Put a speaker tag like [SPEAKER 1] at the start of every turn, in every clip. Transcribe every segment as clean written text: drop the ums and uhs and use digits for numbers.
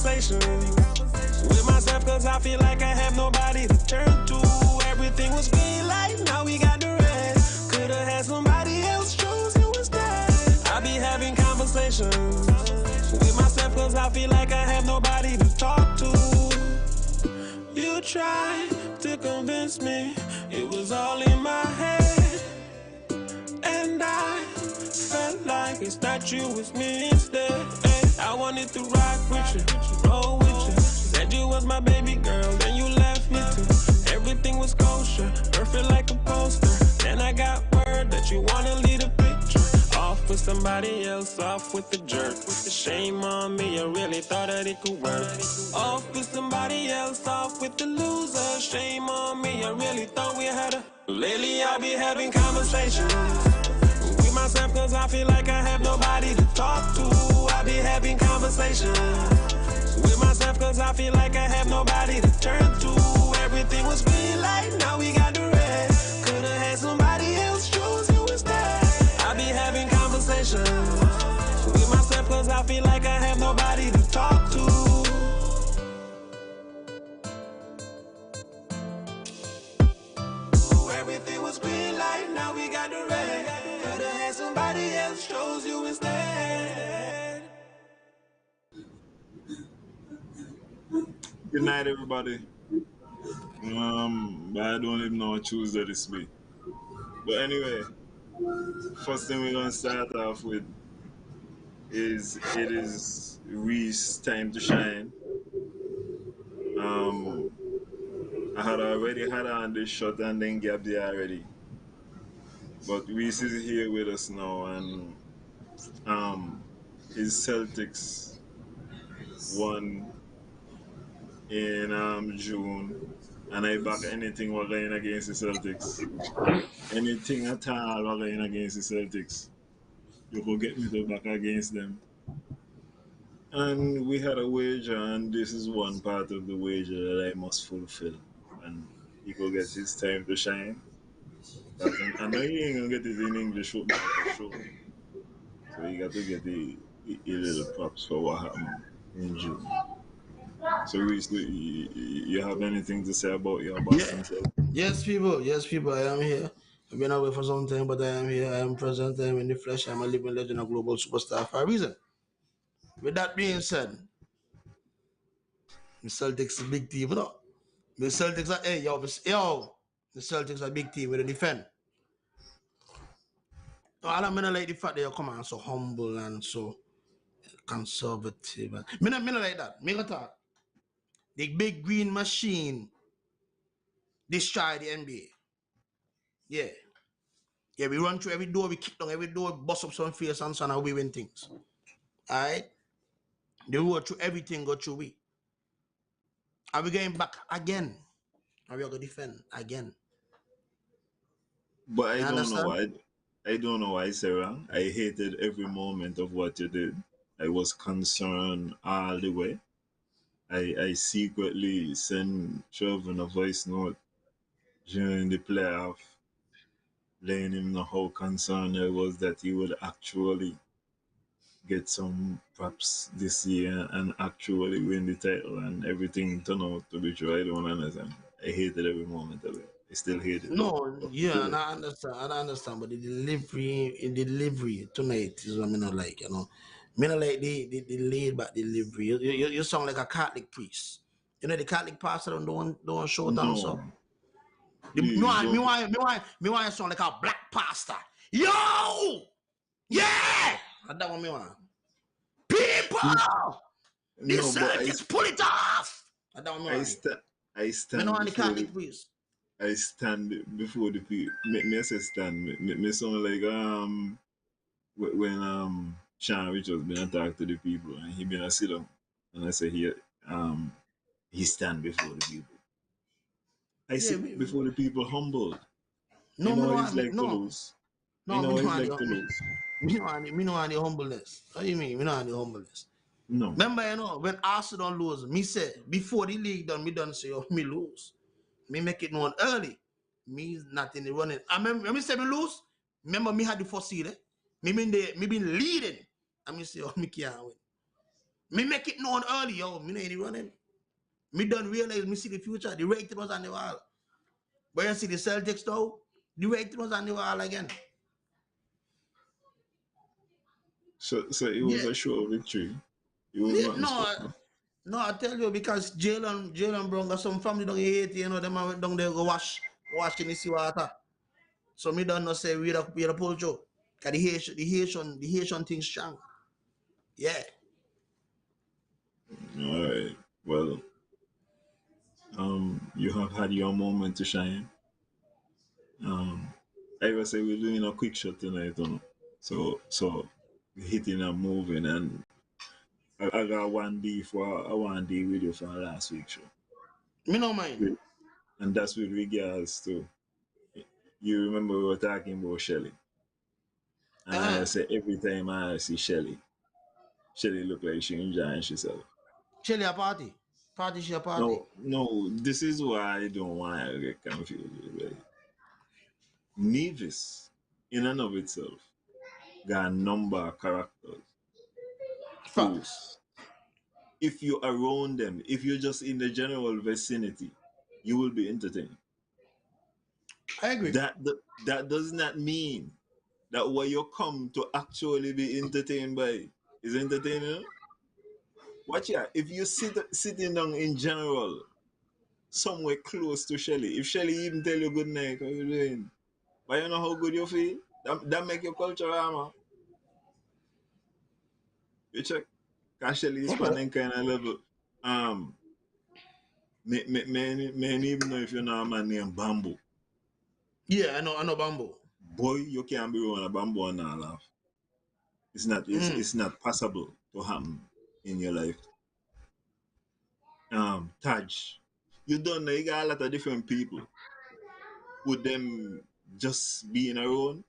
[SPEAKER 1] conversation with myself, cause I feel like I have nobody to turn to. Everything was green light, now we got the red. Could've had somebody else, chose you instead. I be having conversations with myself, cause I feel like I have nobody to talk to. You tried to convince me it was all in my head, and I felt like it's that you was me instead. Hey, I wanted to rock with you, roll with you. Said you was my baby girl, then you left me too. Everything was kosher, perfect like a poster. Then I got word that you wanna leave a picture. Off with somebody else, off with the jerk. With the shame on me, I really thought that it could work. Off with somebody else, off with the loser. Shame on me, I really thought we had a... Lately I be having conversations with myself, cause I feel like I have nobody to talk to. I be having conversations with myself, cause I feel like I have nobody to turn to. Everything was green light, now we got the red. Could've had somebody else, chose you instead. I be having conversations with myself, cause I feel like I have nobody to talk to. Everything was green light, now we got the red. Could've had somebody else, chose you instead.
[SPEAKER 2] Good night, everybody. But I don't even know what Tuesday this week. But anyway, first thing we're gonna start off with is it is Reese time to shine. I had already had on this shot and then Gabby already. But Reese is here with us now, and his Celtics won in June, and I back anything we're going against the Celtics. Anything at all we're going against the Celtics. You could get me to back against them. And we had a wager, and this is one part of the wager that I must fulfill. And he could get his time to shine. I know he ain't gonna get it in English football for sure. So you got to get a little props for what happened in June. So Reese, you have anything to say about your Boston Celtics?
[SPEAKER 3] Yes, people. Yes, people. I am here. I've been away for some time, but I am here. I am present. I am in the flesh. I'm a living legend, a global superstar for a reason. With that being said, the Celtics is a big team, you know. The Celtics are, the Celtics are a big team with a defend. I don't like the fact that you come on so humble and so conservative. Me not like that. Me gonna talk. The big green machine destroy the NBA. Yeah. Yeah, we run through every door, we kick down every door, bust up some face and so on, and we win things. Alright? They road through everything, go through we. Are we going back again? Are we going to defend again?
[SPEAKER 2] But I don't know why. I don't know why, Sarah. I hated every moment of what you did. I was concerned all the way. I secretly sent Trevor a voice note during the playoff, letting him know how concerned I was that he would actually get some props this year and actually win the title, and everything turned out to be true. I don't understand. I hated every moment of it. I still hate it.
[SPEAKER 3] No, yeah, and I understand, but the delivery tonight is what I not like, you know. Me not like the laid back delivery. You sound like a Catholic priest. You know the Catholic pastor don't show down so. Me want to sound like a black pastor. Yo! Yeah! That one me want. People! The Celtics pull it off! That one me want.
[SPEAKER 2] I stand.
[SPEAKER 3] Me know the Catholic priest.
[SPEAKER 2] I stand before the people. Me say stand. Me sound like when Sean Richards been attacked to the people and he been a sit down and I say he stand before the people. I sit before the people humbled.
[SPEAKER 3] No,
[SPEAKER 2] you know what it's like to lose.
[SPEAKER 3] No,
[SPEAKER 2] you know what it's like to lose.
[SPEAKER 3] Me no want the humbleness. What do you mean? Me no want the humbleness.
[SPEAKER 2] No.
[SPEAKER 3] Remember, you know, when Arsenal lose, me say before the league done, me done say, me lose. Me make it known early. Me not in the running. I remember me say me lose. Remember me had the first seed. Me been leading. And me say, me can't win. Me make it known early, yo. Me know any running. Me done realize me see the future. The rating was on the wall. But you see the Celtics though, the rating was on the wall again.
[SPEAKER 2] So it was
[SPEAKER 3] Yeah.
[SPEAKER 2] a sure victory. It was
[SPEAKER 3] Yeah,
[SPEAKER 2] nothing
[SPEAKER 3] no,
[SPEAKER 2] special.
[SPEAKER 3] no, I tell you because Jalen Brown got some family down in Haiti, you know, them are down there go wash in the sea water. So me don't know say we the pull through. Cause the Haitian thing strong. Yeah.
[SPEAKER 2] All right. Well, you have had your moment to shine. I will say we're doing a quick shot tonight, you know. So hitting and moving, and I got one D for a one D video from last week's show,
[SPEAKER 3] Me no mind.
[SPEAKER 2] and that's with regards to you remember we were talking about Shelly, and I
[SPEAKER 3] Uh
[SPEAKER 2] say every time I see Shelly, Shelly look like she enjoying herself.
[SPEAKER 3] Chili a party. Party she a party.
[SPEAKER 2] No, this is why I don't want to get confused. Right? Nevis, in and of itself, got a number of characters who,
[SPEAKER 3] Facts.
[SPEAKER 2] if you're around them, if you're just in the general vicinity, you will be entertained.
[SPEAKER 3] I agree.
[SPEAKER 2] That does not mean that what you come to actually be entertained by is entertaining. Watch out. If you sitting down in general somewhere close to Shelly, if Shelly even tell you good night, how you doing? But you know how good you feel? That make your culture armor. You check. Cause Shelly is on
[SPEAKER 3] Okay.
[SPEAKER 2] that kind of level. Um, man even know if you know a man named Bamboo.
[SPEAKER 3] Yeah, I know Bamboo.
[SPEAKER 2] Boy, you can't be on a bamboo and not laugh.
[SPEAKER 3] Mm.
[SPEAKER 2] It's not possible to happen in your life. Taj. You don't know you got a lot of different people. With them just being around,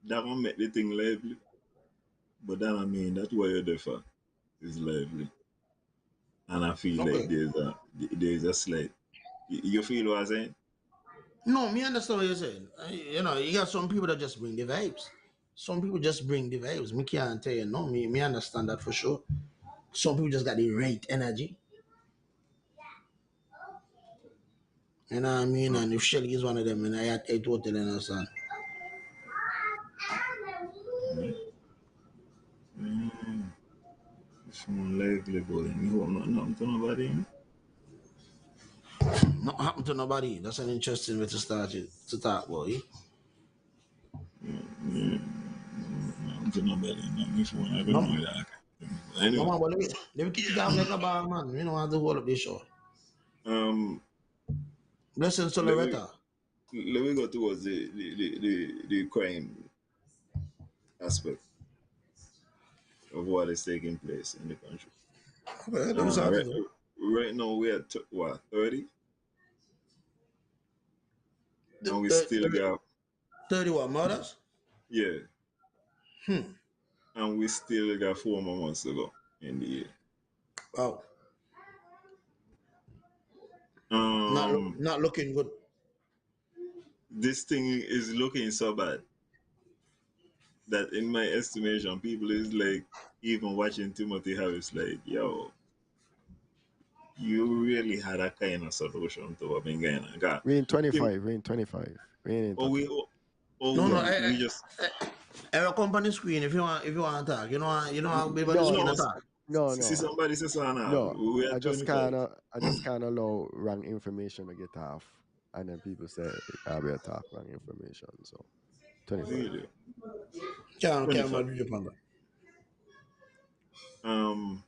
[SPEAKER 2] that will make the thing lively. But that I mean that's why you're differ is lively. And I feel like
[SPEAKER 3] Okay.
[SPEAKER 2] there's a slight you feel what I'm saying?
[SPEAKER 3] No, me understand what you're saying. You know, you got some people that just bring the vibes. Some people just bring the vibes. Me can't tell you no. Me understand that for sure. Some people just got the right energy. You know what I mean?
[SPEAKER 2] Oh,
[SPEAKER 3] And if Shelly is one of them, and I totally understand.
[SPEAKER 2] right. Mm, some lively boy. Me hope nothing to nobody.
[SPEAKER 3] Not happen to nobody. That's an interesting way to start it to talk about it.
[SPEAKER 2] Yeah, nothing to nobody. Nothing for I don't
[SPEAKER 3] No,
[SPEAKER 2] know that.
[SPEAKER 3] no
[SPEAKER 2] Anyway,
[SPEAKER 3] man, but let me kick it off like a bag, man. We don't have to hold up this show.
[SPEAKER 2] um,
[SPEAKER 3] Blessings to
[SPEAKER 2] let me
[SPEAKER 3] Loretta.
[SPEAKER 2] let me go towards the crime aspect of what is taking place in the country.
[SPEAKER 3] Okay, let me start
[SPEAKER 2] Right,
[SPEAKER 3] it.
[SPEAKER 2] right now we're at what 30,
[SPEAKER 3] The,
[SPEAKER 2] and we
[SPEAKER 3] the,
[SPEAKER 2] still
[SPEAKER 3] the,
[SPEAKER 2] got
[SPEAKER 3] 31 murders?
[SPEAKER 2] yeah,
[SPEAKER 3] Hmm.
[SPEAKER 2] and we still got 4 more months to go in the year.
[SPEAKER 3] Wow.
[SPEAKER 2] Um,
[SPEAKER 3] Not looking good.
[SPEAKER 2] this thing is looking so bad that, in my estimation, people is like even watching Timothy Harris like, yo, you really had a kind of solution to what been going on. God,
[SPEAKER 4] We in
[SPEAKER 2] him,
[SPEAKER 4] 25. We in 25. We ain't in
[SPEAKER 2] or
[SPEAKER 4] 30.
[SPEAKER 2] we, or, or
[SPEAKER 3] No, no.
[SPEAKER 2] we just
[SPEAKER 3] I have a company screen if you want to talk. You know how big on the
[SPEAKER 4] No,
[SPEAKER 3] screen
[SPEAKER 2] no.
[SPEAKER 3] attack.
[SPEAKER 4] no,
[SPEAKER 2] See
[SPEAKER 4] no,
[SPEAKER 2] somebody say so now.
[SPEAKER 4] no.
[SPEAKER 2] We
[SPEAKER 4] I
[SPEAKER 2] at
[SPEAKER 4] just
[SPEAKER 2] 25.
[SPEAKER 4] kind of allow wrong information to get off, and then people say I'll be attack wrong information. So 25.
[SPEAKER 2] Really,
[SPEAKER 3] Can't
[SPEAKER 2] 25.
[SPEAKER 3] do upon that.
[SPEAKER 2] Um,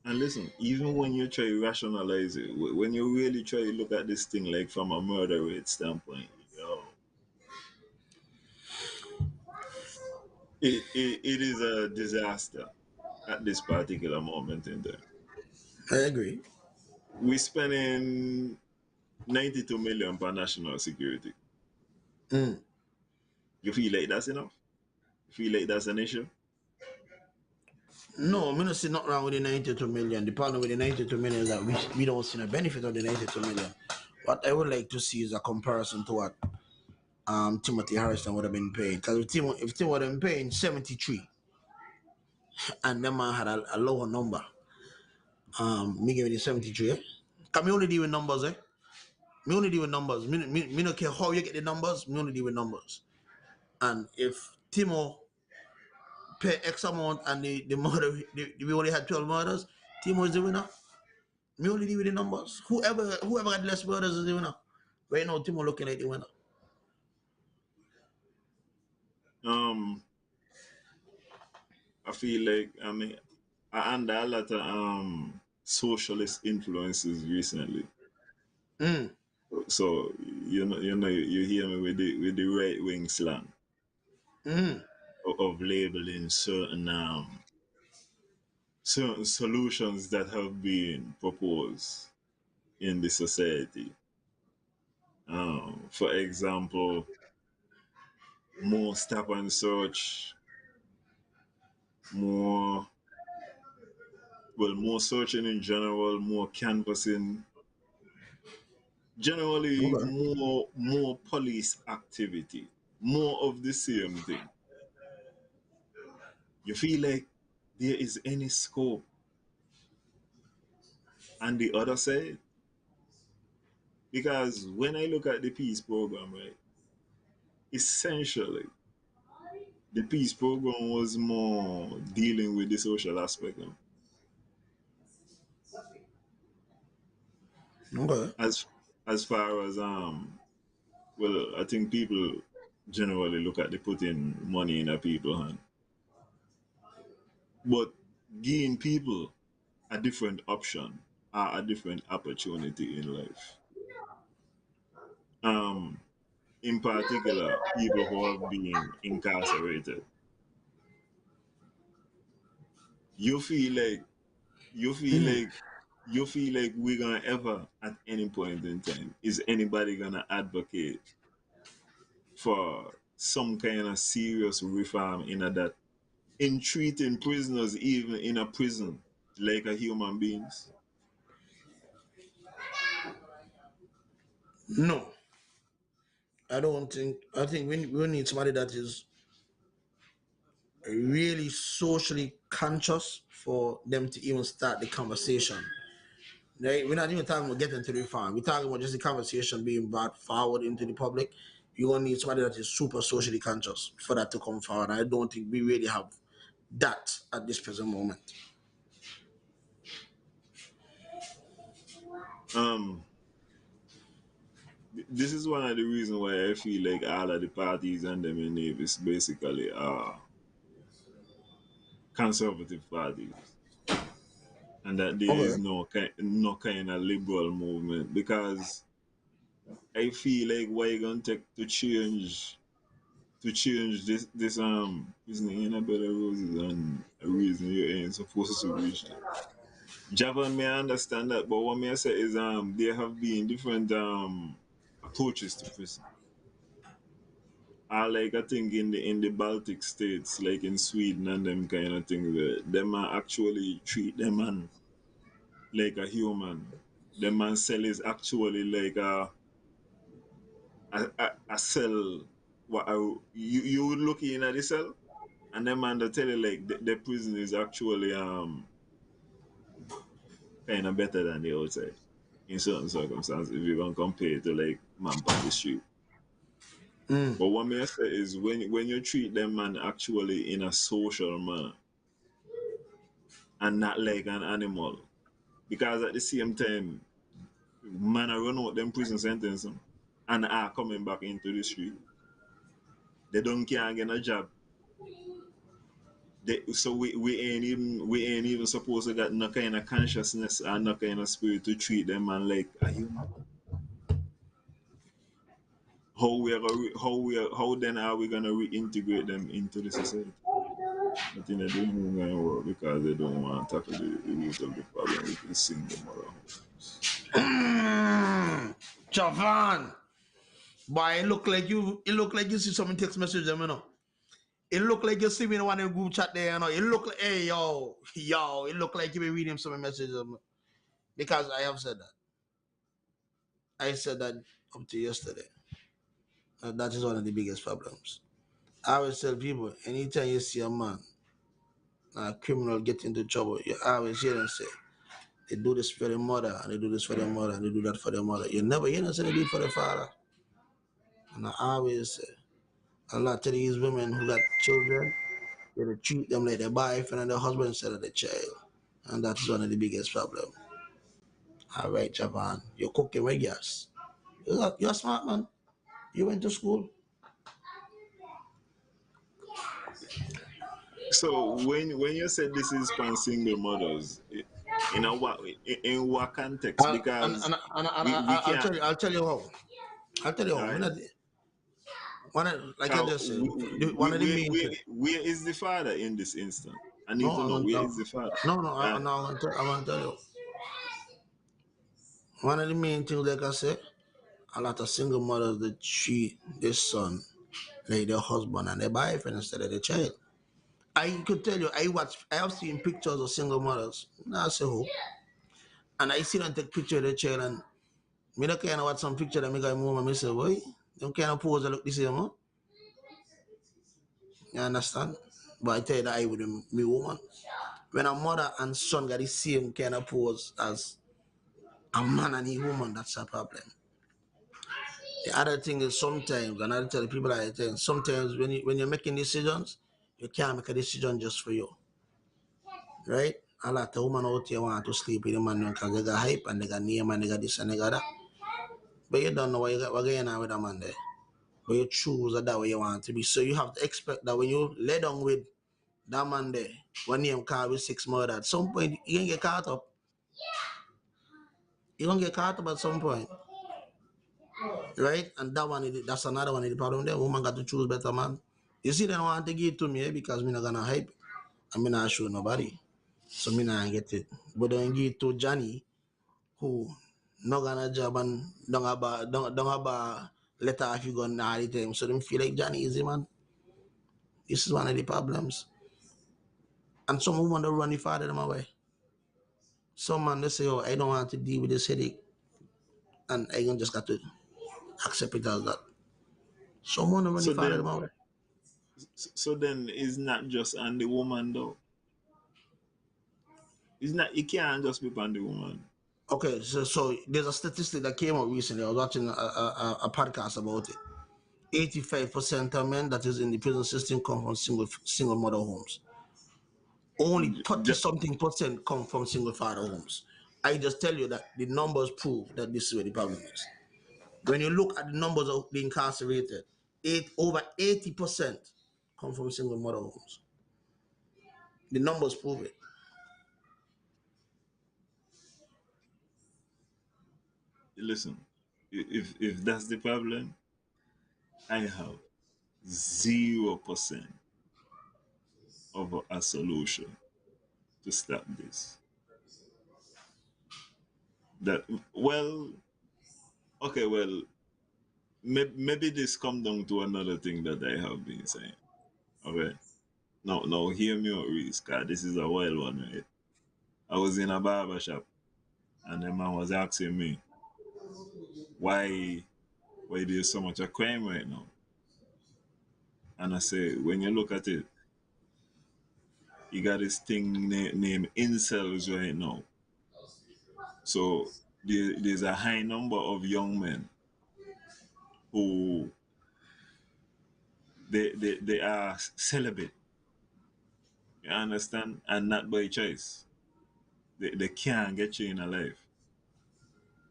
[SPEAKER 2] and listen, even when you try to rationalize it, when you really try to look at this thing like from a murder rate standpoint, yo, it is a disaster at this particular moment in time.
[SPEAKER 3] I agree.
[SPEAKER 2] We spending 92 million for national security.
[SPEAKER 3] Mm.
[SPEAKER 2] You feel like that's enough? You feel like that's an issue?
[SPEAKER 3] No, I'm not see nothing wrong with the 92 million. The problem with the 92 million is that we don't see the benefit of the 92 million. What I would like to see is a comparison to what Timothy Harrison would have been paid. Because if Tim would have been paying 73, and them man had a lower number. Me give it the 73. Eh? Cause me only deal with numbers, eh? Me only deal with numbers. Me don't care how you get the numbers. Me only deal with numbers. And if Timo pay X amount and the murder, we only had 12 murders, Timo is the winner. Me only deal with the numbers. Whoever had less murders is the winner. Right now, Timo looking like the winner.
[SPEAKER 2] I feel like I under a lot of socialist influences recently.
[SPEAKER 3] Mm.
[SPEAKER 2] So you hear me with the right wing slang
[SPEAKER 3] Mm.
[SPEAKER 2] of labeling certain solutions that have been proposed in the society. For example, more stop and search, more more searching in general, more canvassing, generally
[SPEAKER 3] Okay.
[SPEAKER 2] more police activity, more of the same thing. You feel like there is any scope on the other side? Because when I look at the peace program, right, essentially the peace program was more dealing with the social aspect.
[SPEAKER 3] Okay.
[SPEAKER 2] As as far as well, I think people generally look at the putting money in a people hand. But giving people a different option or a different opportunity in life. Um, in particular, people who have been incarcerated. You feel like you feel
[SPEAKER 3] Mm.
[SPEAKER 2] like you feel like we're gonna ever at any point in time is anybody gonna advocate for some kind of serious reform in a that in treating prisoners even in a prison like a human beings?
[SPEAKER 3] No, I don't think. I think we need somebody that is really socially conscious for them to even start the conversation. Right? We're not even talking about getting to the farm. We're talking about just the conversation being brought forward into the public. You're gonna need somebody that is super socially conscious for that to come forward. I don't think we really have that at this present moment.
[SPEAKER 2] Um, this is one of the reasons why I feel like all of the parties and them in Navis basically are conservative parties, and that there is
[SPEAKER 3] Okay.
[SPEAKER 2] no kind of liberal movement because I feel like what you gonna take to change this isn't in a better roses and a reason you ain't supposed to reach it. Javan may understand that, but what may I say is there have been different approaches to prison. I like I think in the Baltic states, like in Sweden and them kind of things, them actually treat them man like a human. Them man cell is actually like a cell. What you would look in at the cell, and them man they tell you like the prison is actually kind of better than the outside in certain circumstances if you're gonna compare it to like man on the street.
[SPEAKER 3] Mm.
[SPEAKER 2] But what may I say is when you treat them man actually in a social manner and not like an animal. Because at the same time, man I run out them prison sentence and are coming back into the street. They don't can't get a job. So we ain't even supposed to get no kind of consciousness and no kind of spirit to treat them man like a human. How then are we gonna reintegrate them into the society? I think that they ain't gonna work because they don't want to tackle the root of the problem, which is single mother homes.
[SPEAKER 3] Mm. Javan, boy, it look like you see some text message them, you know. It look like you see me in one of the group chat there, you know. It look like, hey, yo, it look like you be reading some messages, because I have said that. I said that up to yesterday. That is one of the biggest problems. I always tell people, anytime you see a man criminal get into trouble, you always hear them say, they do this for their mother, and they do this for their mother, and they do that for their mother. You never hear them say they do it for their father. And I always say, a lot of these women who got children, they treat them like their boyfriend and their husband instead of their child. And that's one of the biggest problems. All right, Japan, you're cooking with gas. You're a smart man. You went to school.
[SPEAKER 2] So when you said this is for single mothers, in what context? Because we
[SPEAKER 3] I'll
[SPEAKER 2] can't.
[SPEAKER 3] tell you. I'll tell you how. I'll tell you how.
[SPEAKER 2] Right?
[SPEAKER 3] Like I
[SPEAKER 2] How
[SPEAKER 3] just said, one of the main things.
[SPEAKER 2] where is the father in this instance? I
[SPEAKER 3] No,
[SPEAKER 2] need to
[SPEAKER 3] I'm
[SPEAKER 2] know
[SPEAKER 3] gonna
[SPEAKER 2] where
[SPEAKER 3] tell.
[SPEAKER 2] is the father.
[SPEAKER 3] No, no,
[SPEAKER 2] Right?
[SPEAKER 3] no. I'm gonna tell you. One of the main things, like I said, a lot of single mothers that treat their son like their husband and their boyfriend instead of their child. I could tell you, I have seen pictures of single mothers. Now I say who, and I see them take picture of their child, and me not kind of watch some picture that make a move and me say, boy, them kind of pose that look the same, huh? You understand? But I tell you that I with me woman. When a mother and son got the same kind of pose as a man and a woman, that's a problem. The other thing is sometimes, and I tell the people I think, sometimes when you're making decisions, you can't make a decision just for you. Right? A lot of women out here want to sleep with a man because they got hype and they got name and they got this and they got that. But you don't know what going on with a man there. But you choose that way you want to be. So you have to expect that when you lay down with that man there, when name call with six murder, at some point you gonna get caught up. You're gonna get caught up at some point. Right? And that's another one of the problem there. Woman got to choose better man. You see, they don't want to give it to me because me not gonna hype. I'm not show nobody. So me not get it. But don't give it to Johnny who not gonna job and don't have a letter if you go all the time. So them feel like Johnny easy man. This is one of the problems. And some women don't run the father them away. Some man they say, oh, I don't want to deal with this headache and I just got to accept it as that. Some women run the
[SPEAKER 2] So
[SPEAKER 3] father them
[SPEAKER 2] then
[SPEAKER 3] away.
[SPEAKER 2] so then it's not just on the woman though. It's not it can't just be on the woman.
[SPEAKER 3] Okay, so there's a statistic that came out recently. I was watching a podcast about it. 85% of men that is in the prison system come from single mother homes. Only 30
[SPEAKER 2] Just,
[SPEAKER 3] something percent come from single father homes. I just tell you that the numbers prove that this is where the problem is. When you look at the numbers of the incarcerated, over 80% come from single mother homes. The numbers prove it.
[SPEAKER 2] listen, if that's the problem, I have 0% of a solution to stop this. That well, okay, well, maybe this come down to another thing that I have been saying. Okay, now hear me out, Reese, cause this is a wild one, right? I was in a barber shop, and the man was asking me why there's so much of crime right now, and I say when you look at it, you got this thing named incels right now. So there's a high number of young men who they are celibate. You understand? And not by choice. They can't get you in a life.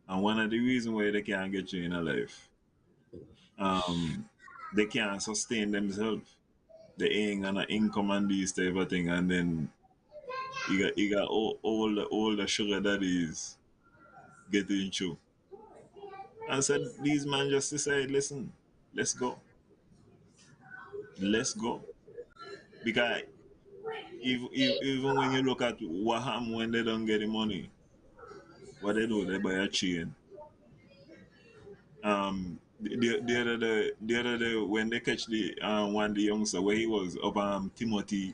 [SPEAKER 2] And one of the reasons why they can't get you in a life, um, they can't sustain themselves. They ain't gonna income and these type of thing, and then you got all the sugar daddies getting through. And said these men just decide, listen, let's go. Let's go. Because even when you look at what happen when they don't get the money, what they do, they buy a chain. The other day when they catch the one the youngster where he was up Timothy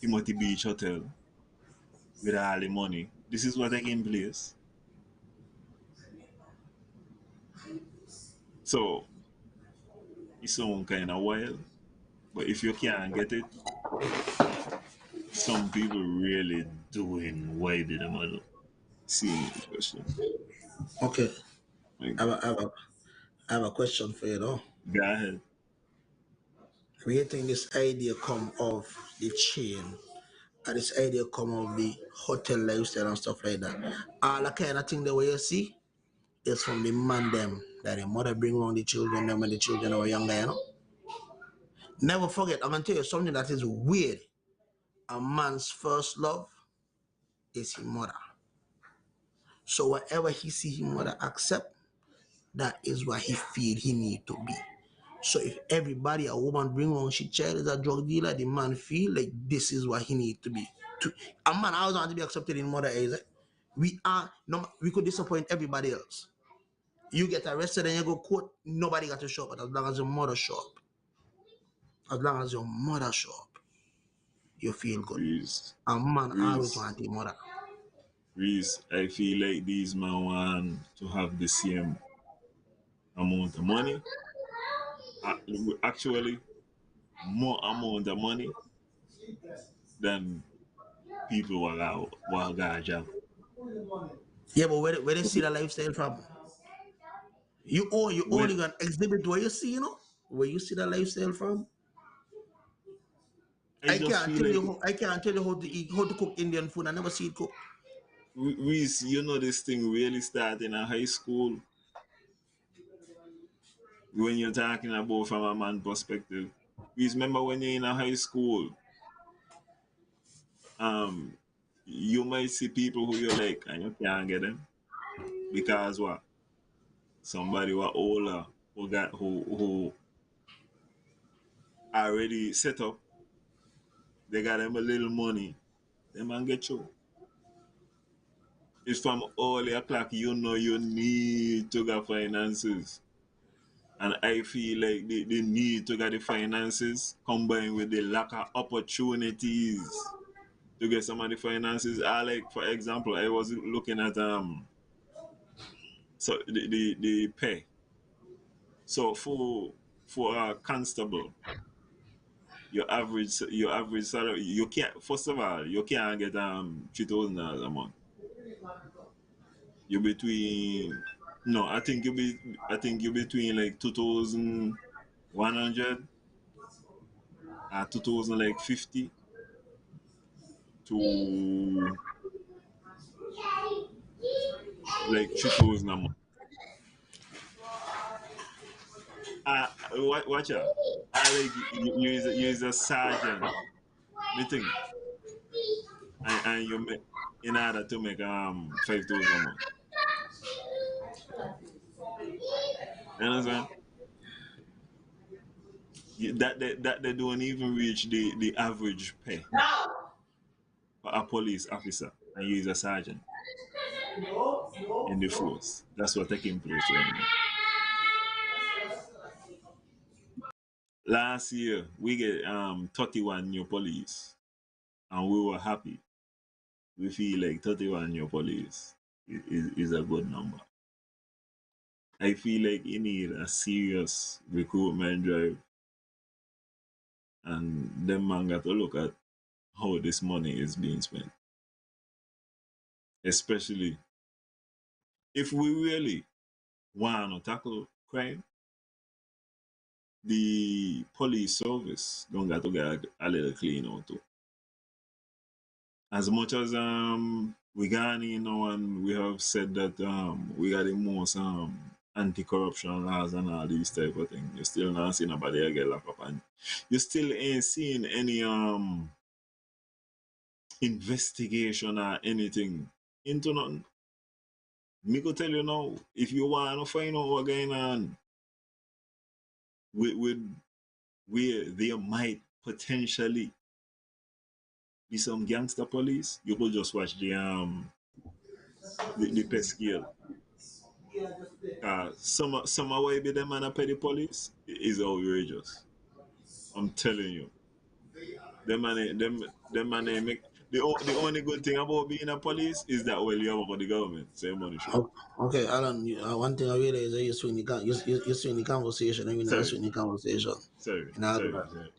[SPEAKER 2] Beach Hotel with all the money. This is what taking place. So it sound kind of wild, but if you can't get it, some people really doing why did them not see the question.
[SPEAKER 3] Okay,
[SPEAKER 2] Like,
[SPEAKER 3] I have a, I have a, I have a question for you though.
[SPEAKER 2] go ahead.
[SPEAKER 3] Where you think this idea come of the chain, and this idea come of the hotel lifestyle and stuff like that? All the kind of thing the way you see is from the man them that the mother bring around the children them when the children were younger, you know. Never forget, I'm gonna tell you something that is weird. A man's first love is his mother. So whatever he see his mother accept, that is what he feel he need to be. So if everybody, a woman bring along she child is a drug dealer, the man feel like this is what he need to be. A man always want to be accepted in mother is it? We are no, we could disappoint everybody else. You get arrested and you go court, nobody got to show up. But as long as your mother show up, as long as your mother show up, you feel good.
[SPEAKER 2] Reese,
[SPEAKER 3] A man always
[SPEAKER 2] Reese,
[SPEAKER 3] want the mother.
[SPEAKER 2] Reese, I feel like these men want to have the same amount of money. Actually, more amount of money than people will got a job.
[SPEAKER 3] Yeah, but where they see the lifestyle from? You
[SPEAKER 2] When
[SPEAKER 3] only gonna exhibit where you see, you know, where you see the lifestyle from.
[SPEAKER 2] I just feel like
[SPEAKER 3] I can't tell you how to eat, how to cook Indian food. I never see it cook.
[SPEAKER 2] Reese, you know this thing really started in a high school when you're talking about from a man perspective. Reese, remember when you're in a high school, um, you might see people who you like and you can't get them because what? Somebody who older who already set up, they got them a little money, them man get you. It's from early o'clock, you know you need to get finances. And I feel like the need to get the finances combined with the lack of opportunities to get some of the finances. I like, for example, I was looking at so the pay. So for a constable, your average salary, you can't, first of all, you can't get $3,000 a month. You're between, no, I think you're between like 2,100 and 2,000 like 50 to like 3,000 a month. Watch out. I like you is a sergeant, me think, and you make in order to make 5,000 a month. You understand? That they don't even reach the average pay for a police officer, and you is a sergeant in the force. That's what taking place right now. Last year we get 31 new police, and we were happy. We feel like 31 new police is a good number. I feel like you need a serious recruitment drive, and them man got to look at how this money is being spent, especially if we really want to tackle crime. The police service don't got to get a little clean out too. As much as we got in now and we have said that we got the most anti-corruption laws and all these type of things, you still not see nobody get locked up, and you still ain't seeing any investigation or anything into nothing. Me go tell you now, if you want to find out what's going on with where there might potentially be some gangster police, you could just watch the pay scale. Some way be them man a pay the police is outrageous. I'm telling you, them man ain't make the only good thing about being a police is that well you work for the government, so your money sure.
[SPEAKER 3] Okay, Alan. One thing I realize is that you swing you swing the conversation. I mean, I
[SPEAKER 2] Sorry,
[SPEAKER 3] swing the conversation.
[SPEAKER 2] sorry,
[SPEAKER 3] And all
[SPEAKER 2] sorry,
[SPEAKER 3] that.
[SPEAKER 2] sorry.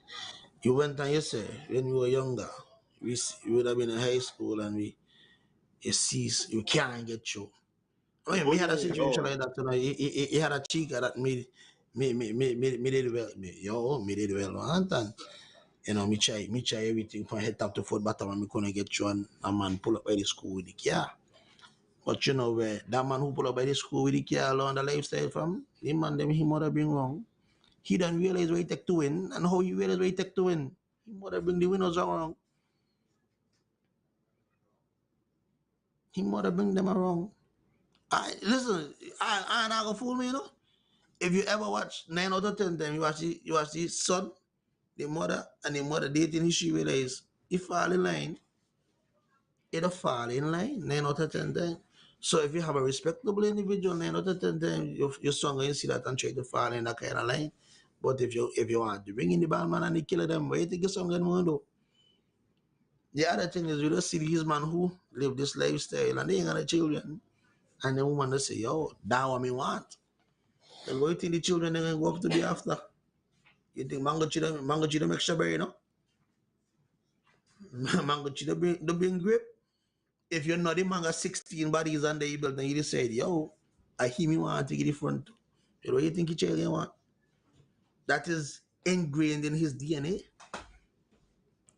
[SPEAKER 3] You went and you say when you were younger, we would have been in high school and you see, you can't get through. I mean,
[SPEAKER 2] Oh
[SPEAKER 3] me had a
[SPEAKER 2] no,
[SPEAKER 3] situation
[SPEAKER 2] oh,
[SPEAKER 3] like that. You know, he had a chica that me did well. Me did well. And you know, me try everything from head top to foot bottom, and me couldn't get through. And a man pull up by the school with the car. But you know where that man who pull up by the school with the car along the lifestyle from the man them he mother bring wrong. He don't realize where he take to win and how he realize where he take to win. He mother bring the winners around. He mother bring them around. I listen. I not gonna fool me, you know. If you ever watch 9 out of 10 times, you watch the son, the mother dating history where there is he fall in line, it'll fall in line 9 out of 10 times. So if you have a respectable individual 9 out of 10 times, your son going to see that and try to fall in that kind of line. But if you want to bring in the bad man and the killer them, where you think your son going to do? The other thing is we just see these man who live this lifestyle and they ain't got no children. And the woman they say, yo, that what me want. Then what you think the children they gonna go up to be after? You think mango cheetah make strawberry, you know? Mango cheetah bring grape. If you're not the manga 16 bodies under your belt, then you just said, yo, I hear me want to get the front. You know what you think your child want? That is ingrained in his DNA.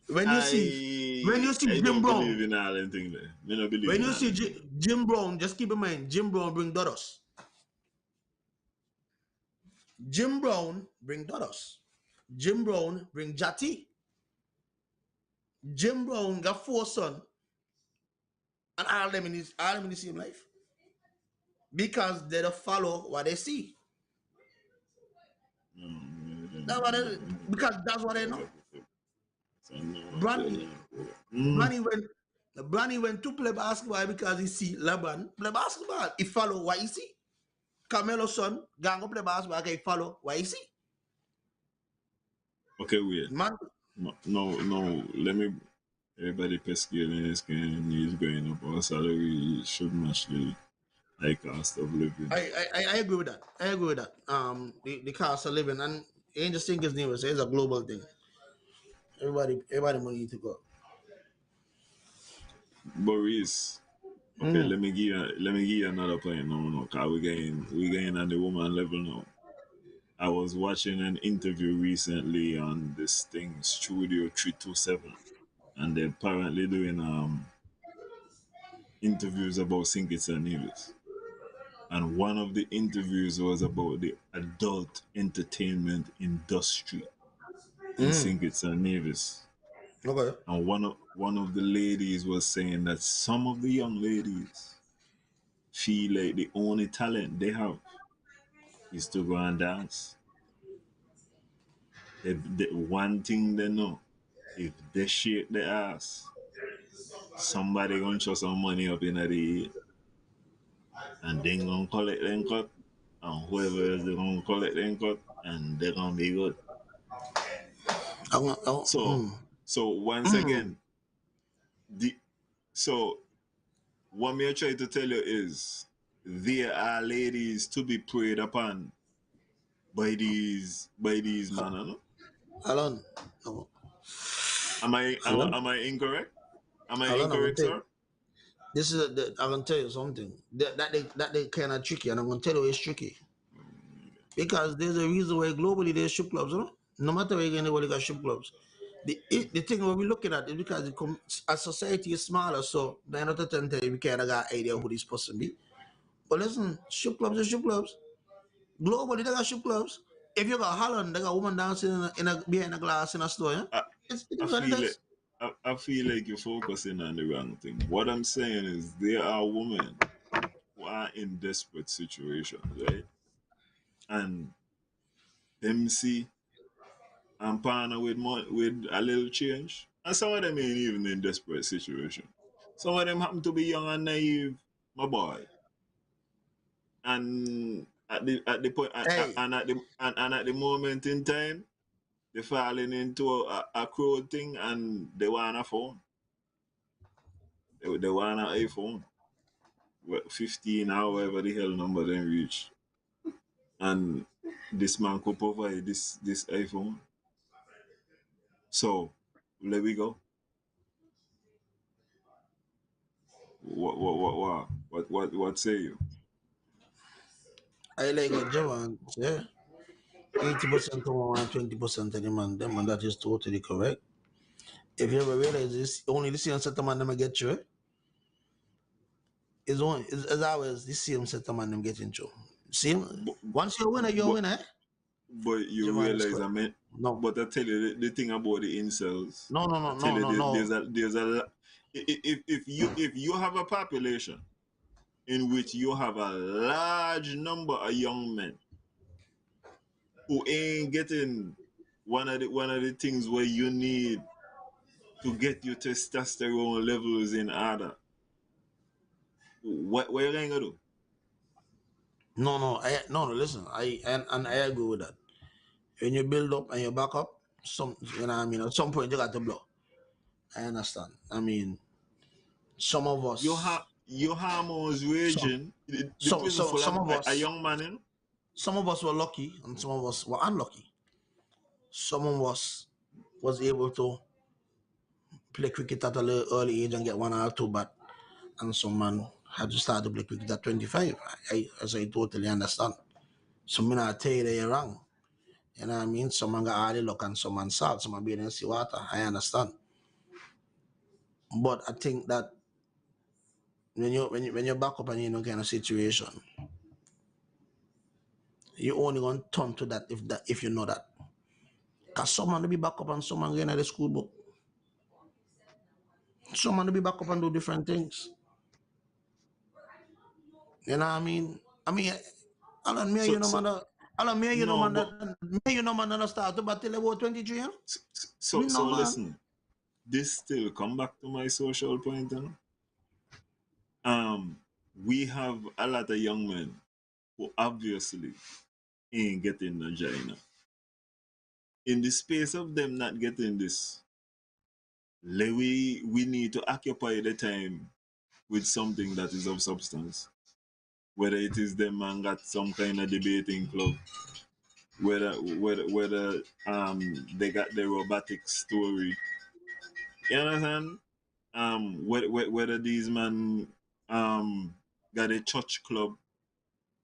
[SPEAKER 3] When you see
[SPEAKER 2] I
[SPEAKER 3] Jim
[SPEAKER 2] don't believe
[SPEAKER 3] Brown,
[SPEAKER 2] in all them thing there. Me no believe
[SPEAKER 3] when
[SPEAKER 2] in
[SPEAKER 3] you
[SPEAKER 2] all
[SPEAKER 3] see
[SPEAKER 2] them thing.
[SPEAKER 3] Jim Brown, just keep in mind, Jim Brown bring daughters. Jim Brown bring daughters. Jim Brown bring Jati. Jim Brown got 4 sons, and all them in the same life. Because they don't follow what they see. That's what they, because that's what they know.
[SPEAKER 2] So no,
[SPEAKER 3] Brandy, Brandy went Brandy went to play basketball because he see LeBron play basketball. He follow what he see. Carmelo's son gang play basketball, okay, he follow what he see.
[SPEAKER 2] Okay, wait.
[SPEAKER 3] Man,
[SPEAKER 2] No. Let me. Everybody pesky and this game is going up. Our salary should match the high cost of living.
[SPEAKER 3] I agree with that. I agree with that. The cost of living and it ain't just think it's new, it's a global thing. Everybody money need to go.
[SPEAKER 2] Boris, okay,
[SPEAKER 3] Mm.
[SPEAKER 2] let me give you another point. No, cause we getting on the woman level now. I was watching an interview recently on this thing, Studio 327, and they're apparently doing interviews about St. Kitts and Nevis. And one of the interviews was about the adult entertainment industry in
[SPEAKER 3] Mm.
[SPEAKER 2] St. Kitts and Nevis.
[SPEAKER 3] Okay.
[SPEAKER 2] And one of the ladies was saying that some of the young ladies feel like the only talent they have is to go and dance. One thing they know, if they shake their ass, somebody gonna throw some money up in the air, and they gonna collect them cut, and whoever else they gonna collect them cut, and they gonna be good. So,
[SPEAKER 3] Mm.
[SPEAKER 2] so once
[SPEAKER 3] Mm.
[SPEAKER 2] again, the so what me I try to tell you is there are ladies to be preyed upon by these men. No?
[SPEAKER 3] Alan. No.
[SPEAKER 2] Am I am,
[SPEAKER 3] Alan.
[SPEAKER 2] I- am I incorrect? Am I
[SPEAKER 3] Alan, I'm gonna
[SPEAKER 2] incorrect,
[SPEAKER 3] tell you.
[SPEAKER 2] sir?
[SPEAKER 3] This is I'm gonna tell you something. That they kind of tricky, and I'm gonna tell you it's tricky because there's a reason why globally there's strip clubs. You know? No matter where you go, anybody got strip clubs. The thing we're looking at is because our society is smaller, so 9 out of 10 times we kind of got idea who this person be. But listen, strip clubs are strip clubs. Globally, they got strip clubs. If you got Holland, they got woman dancing behind a glass in a store. Yeah?
[SPEAKER 2] I,
[SPEAKER 3] It
[SPEAKER 2] I
[SPEAKER 3] is what it
[SPEAKER 2] feel it.
[SPEAKER 3] is.
[SPEAKER 2] I feel like you're focusing on the wrong thing. What I'm saying is there are women who are in desperate situations, right? And them see and partner with with a little change. And some of them ain't even in desperate situation. Some of them happen to be young and naive, my boy. And at the point
[SPEAKER 3] Hey,
[SPEAKER 2] and at the moment in time, they're falling into a crowd thing and they want a phone. They want an iPhone. 15, however the hell number they reach. And this man could provide this iPhone. So let we go. What say you?
[SPEAKER 3] I like what Jawan say. 80% to one, 20% of the man, them, and that is totally correct. If you ever realize this, only the same set of man them get through. It's only it's always the same set of man them getting through. Same.
[SPEAKER 2] But,
[SPEAKER 3] Once you're a winner, you're a
[SPEAKER 2] but
[SPEAKER 3] winner.
[SPEAKER 2] But you
[SPEAKER 3] Jawan is
[SPEAKER 2] realize,
[SPEAKER 3] correct.
[SPEAKER 2] I mean,
[SPEAKER 3] No,
[SPEAKER 2] but I tell you the thing about the incels.
[SPEAKER 3] no, no,
[SPEAKER 2] I
[SPEAKER 3] no,
[SPEAKER 2] tell
[SPEAKER 3] no,
[SPEAKER 2] you
[SPEAKER 3] no, no.
[SPEAKER 2] there's a if you have a population in which you have a large number of young men who ain't getting one of the things where you need to get your testosterone levels in order, what you gonna do?
[SPEAKER 3] No, no, no, no. Listen, and I agree with that. When you build up and you back up, you know what I mean. At some point you got to blow. I understand. I mean, some of us,
[SPEAKER 2] Your hormones
[SPEAKER 3] some,
[SPEAKER 2] raging. The prison full
[SPEAKER 3] some
[SPEAKER 2] of
[SPEAKER 3] of
[SPEAKER 2] a
[SPEAKER 3] us,
[SPEAKER 2] young man, you know?
[SPEAKER 3] some of us were lucky, and some of us were unlucky. Some of us was able to play cricket at a little early age and get one or two bat, and some man had to start to play cricket at 25. As I totally understand. Some men I tell you that you're wrong. You know what I mean? Someone got all the luck and someone salt, someone being in sea water. I understand. But I think that when you back up and you're in a kind of situation, you only gonna turn to that if you know that. Cause someone to be back up and someone going at the school book. Someone to be back up and do different things. You know what I mean? I mean, Alan, me,
[SPEAKER 2] So
[SPEAKER 3] you know,
[SPEAKER 2] so
[SPEAKER 3] man. Alan, me, you know,
[SPEAKER 2] no,
[SPEAKER 3] man.
[SPEAKER 2] but
[SPEAKER 3] Me, you know, man. That start to battle about 23. You know?
[SPEAKER 2] so
[SPEAKER 3] Me, no,
[SPEAKER 2] so
[SPEAKER 3] man.
[SPEAKER 2] listen. This still come back to my social point, you know? We have a lot of young men who obviously ain't getting the vagina. In the space of them not getting this, we need to occupy the time with something that is of substance. Whether it is them man got some kind of debating club, whether they got the robotic story. You understand? Whether these man um got a church club,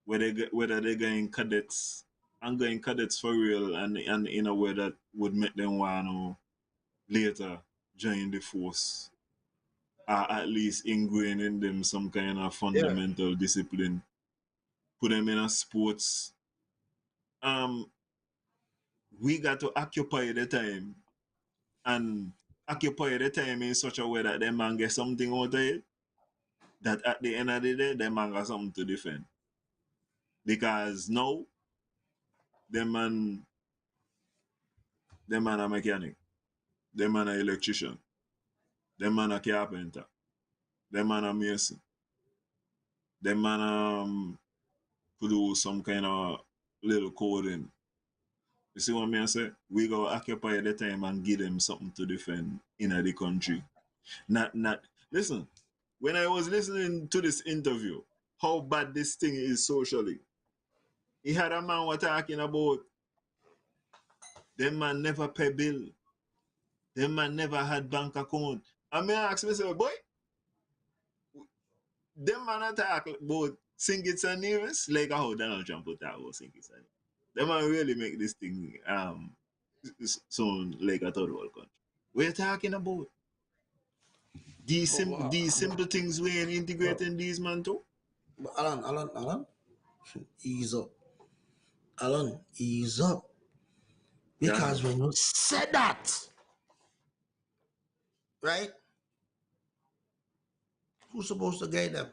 [SPEAKER 2] whether they going cadets and going cadets for real, and in a way that would make them want to later join the force, or at least ingrain in them some kind of
[SPEAKER 3] Yeah.
[SPEAKER 2] fundamental discipline, put them in a sports. um we got to occupy the time, and occupy the time in such a way that them man get something out of it, that at the end of the day them man got something to defend. Because now them man a mechanic, them man a electrician, them man a carpenter, them man a mason, them man could do some kind of little coding. You see what I mean? I say we go occupy the time and give them something to defend in the country. Not listen. When I was listening to this interview, how bad this thing is socially, he had a man was talking about them man never pay bill, them man never had bank account. I may ask myself, boy, them man attack about Sinkits and Nevis, like how Donald Trump would talk about Sinkits and Nevis. Them man really make this thing sound like a third world country. We're talking about
[SPEAKER 3] But,
[SPEAKER 2] these simple things we ain't
[SPEAKER 3] but,
[SPEAKER 2] integrating these man too.
[SPEAKER 3] but Alan, ease up. Alan, ease up.
[SPEAKER 2] Yeah.
[SPEAKER 3] Because when you said that, right, who's supposed to guide them?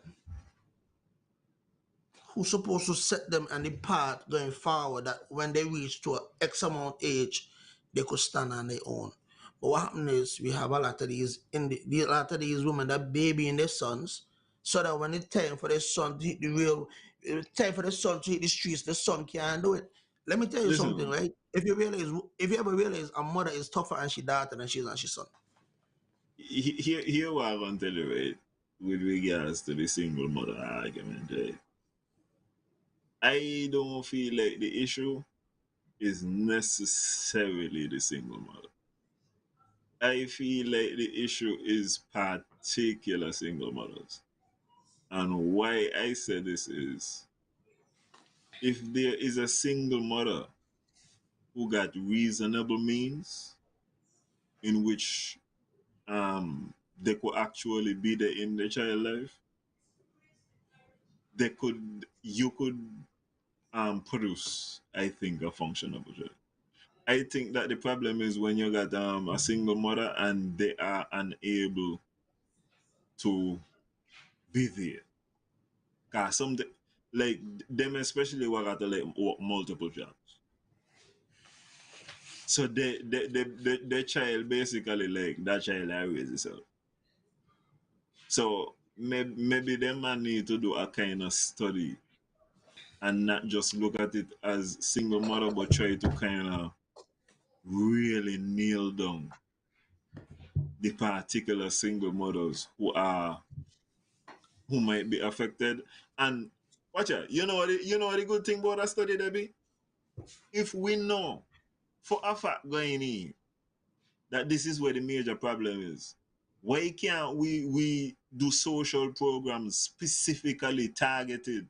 [SPEAKER 3] Who's supposed to set them on the path going forward that when they reach to a X amount age, they could stand on their own. But what happens is we have a lot of these a lot of these women that baby in their sons, so that when it's time for their son to hit it's time for the son to hit the streets, the son can't do it. Let me tell you something,
[SPEAKER 2] Listen,
[SPEAKER 3] right? If you ever realize a mother is tougher and she daughter than she is and she son.
[SPEAKER 2] here what I'm gonna tell you, right? With regards to the single mother argument, right? I don't feel like the issue is necessarily the single mother. I feel like the issue is particular single mothers. And why I say this is, if there is a single mother who got reasonable means in which they could actually be there in the child life, you could produce, I think, a functionable child. I think that the problem is when you got a single mother and they are unable to be there. Cause some like them especially who got to like work multiple jobs. So the child basically like that child I raise itself. So maybe them man need to do a kind of study and not just look at it as single mother, but try to kind of really nail down the particular single mothers who might be affected. And watch out, you know what the good thing about that study, Debbie? If we know for a fact going in that this is where the major problem is, why can't we do social programs specifically targeted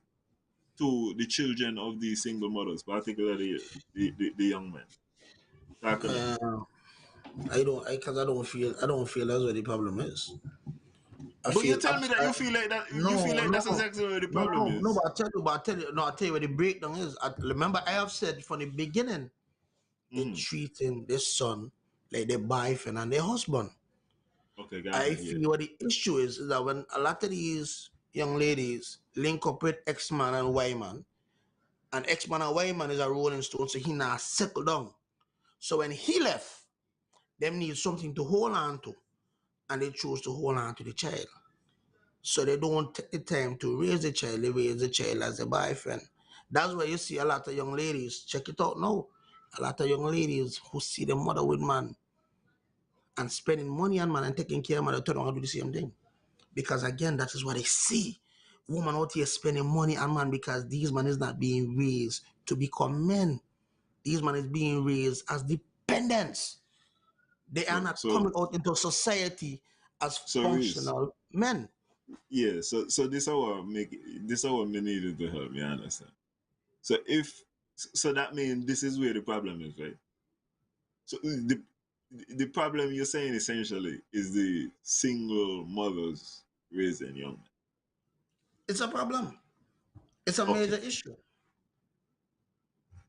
[SPEAKER 2] to the children of these single mothers, particularly the young men? Talk to me.
[SPEAKER 3] Uh, because I don't feel that's what the problem is. I
[SPEAKER 2] But you
[SPEAKER 3] feel
[SPEAKER 2] tell me that
[SPEAKER 3] I,
[SPEAKER 2] you feel like that. You feel
[SPEAKER 3] no,
[SPEAKER 2] like
[SPEAKER 3] no,
[SPEAKER 2] that's exactly where the
[SPEAKER 3] no,
[SPEAKER 2] problem
[SPEAKER 3] no, no.
[SPEAKER 2] is.
[SPEAKER 3] I'll tell you where the breakdown is. Remember, I have said from the beginning, they're
[SPEAKER 2] Mm-hmm.
[SPEAKER 3] treating their son like their boyfriend and their husband.
[SPEAKER 2] Okay, go
[SPEAKER 3] I
[SPEAKER 2] ahead. Yeah.
[SPEAKER 3] feel what the issue is that when a lot of these young ladies link up with X-Man and Y-Man, and X-Man and Y-Man is a rolling stone, so he now settle down. So when he left, them need something to hold on to, and they choose to hold on to the child. So they don't take the time to raise the child, they raise the child as a boyfriend. That's why you see a lot of young ladies, check it out now, a lot of young ladies who see their mother with man and spending money on man and taking care of man, they turn around and do the same thing. Because again, that is what they see. Woman out here spending money on man because these man is not being raised to become men. These man is being raised as dependents. They are
[SPEAKER 2] So
[SPEAKER 3] not
[SPEAKER 2] so
[SPEAKER 3] coming out into society as
[SPEAKER 2] so Reese,
[SPEAKER 3] functional men.
[SPEAKER 2] yeah. So this how me needed to help me understand. So if so that means this is where the problem is, right? So the problem you're saying essentially is the single mothers raising young men.
[SPEAKER 3] It's a problem. It's a
[SPEAKER 2] Okay,
[SPEAKER 3] major issue.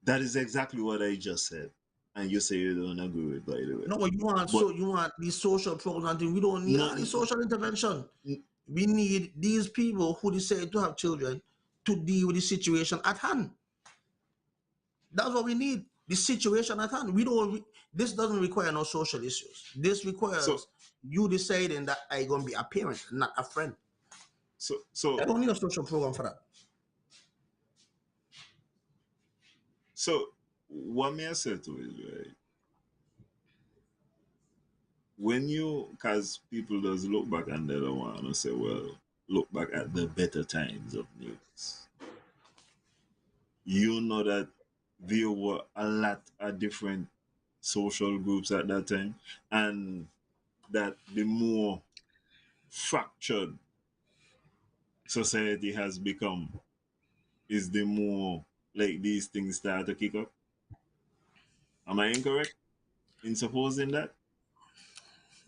[SPEAKER 2] that is exactly what I just said, and you say you don't agree with, by the way.
[SPEAKER 3] No, you want
[SPEAKER 2] But
[SPEAKER 3] you want these social programs. We don't need
[SPEAKER 2] no,
[SPEAKER 3] all these social intervention.
[SPEAKER 2] n-
[SPEAKER 3] We need these people who decide to have children to deal with the situation at hand. That's what we need. The situation at hand. We don't. This doesn't require no social issues. This
[SPEAKER 2] so
[SPEAKER 3] requires you deciding that I gonna be a parent, not a friend.
[SPEAKER 2] so
[SPEAKER 3] I
[SPEAKER 2] so
[SPEAKER 3] don't need a social program for that.
[SPEAKER 2] so what may I say to it, right? When you, because people does look back and they don't want to say, well, look back at the better times of news. You know that there were a lot of different social groups at that time, and that the more fractured society has become is the more like these things start to kick up. Am I incorrect in supposing that?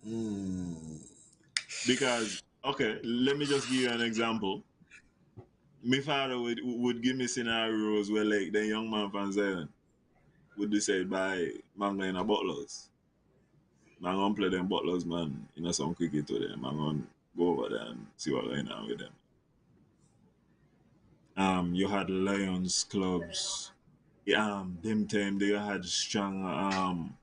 [SPEAKER 3] Mm.
[SPEAKER 2] Because okay, let me just give you an example. My father would give me scenarios where like the young man from Zion would decide by man going a butlers. Man gonna play them butlers man, some cricket to them. Man gonna go over there and see what going on with them. You had Lions clubs. Them time they had strong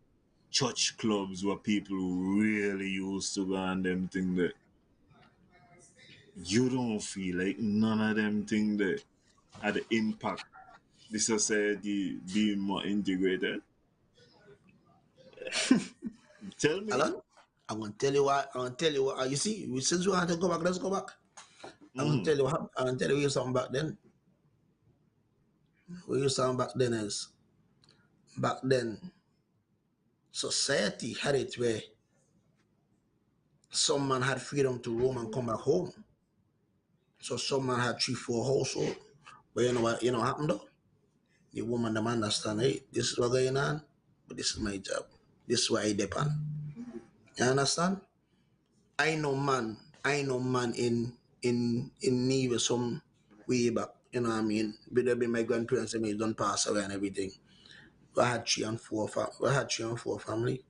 [SPEAKER 2] church clubs where people really used to go and them thing that you don't feel like none of them thing that had the impact the society being more integrated. Tell me.
[SPEAKER 3] Alan, I'm gonna tell you what. I'm gonna tell you what. You see, since we want to go back, let's go back. I'm gonna
[SPEAKER 2] Mm-hmm.
[SPEAKER 3] tell you what. I'm gonna tell you something back then. What you something back then is back then society had it where some man had freedom to roam and come back home. So some man had 3, 4 household. But you know what happened though? The woman them understand, hey, this is what going on, but this is my job. This is what I depend. You understand? I know man in need with some way back, you know what I mean? But there be my grandparents and me don't pass away and everything. I had 3 and 4 family.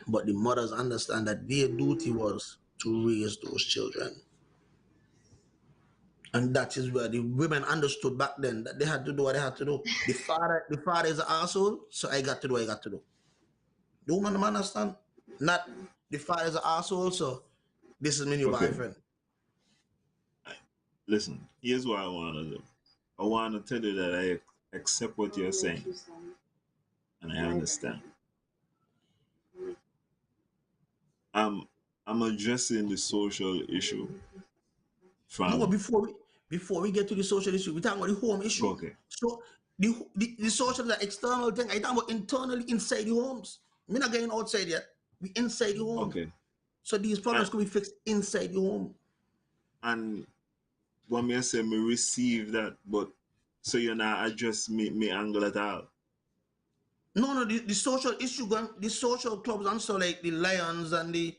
[SPEAKER 3] But the mothers understand that their duty was to raise those children. And that is where the women understood back then that they had to do what they had to do. The father is an asshole, so I got to do what I got to do. The woman understand? Not the father is an asshole, so this is my new
[SPEAKER 2] Okay.
[SPEAKER 3] boyfriend.
[SPEAKER 2] Listen, here's what I want to do. I want to tell you that I accept what you're saying, and I understand. I'm addressing the social issue
[SPEAKER 3] No, but
[SPEAKER 2] from
[SPEAKER 3] before we get to the social issue, we talk about the home issue.
[SPEAKER 2] okay.
[SPEAKER 3] So the social is an external thing. I talk about internally inside the homes. We're not getting outside yet. We inside the home.
[SPEAKER 2] Okay.
[SPEAKER 3] So these problems could be fixed inside the home.
[SPEAKER 2] And when me say me receive that, but so you're not address me angle at all.
[SPEAKER 3] No, the social issue going the social clubs and so like the Lions and the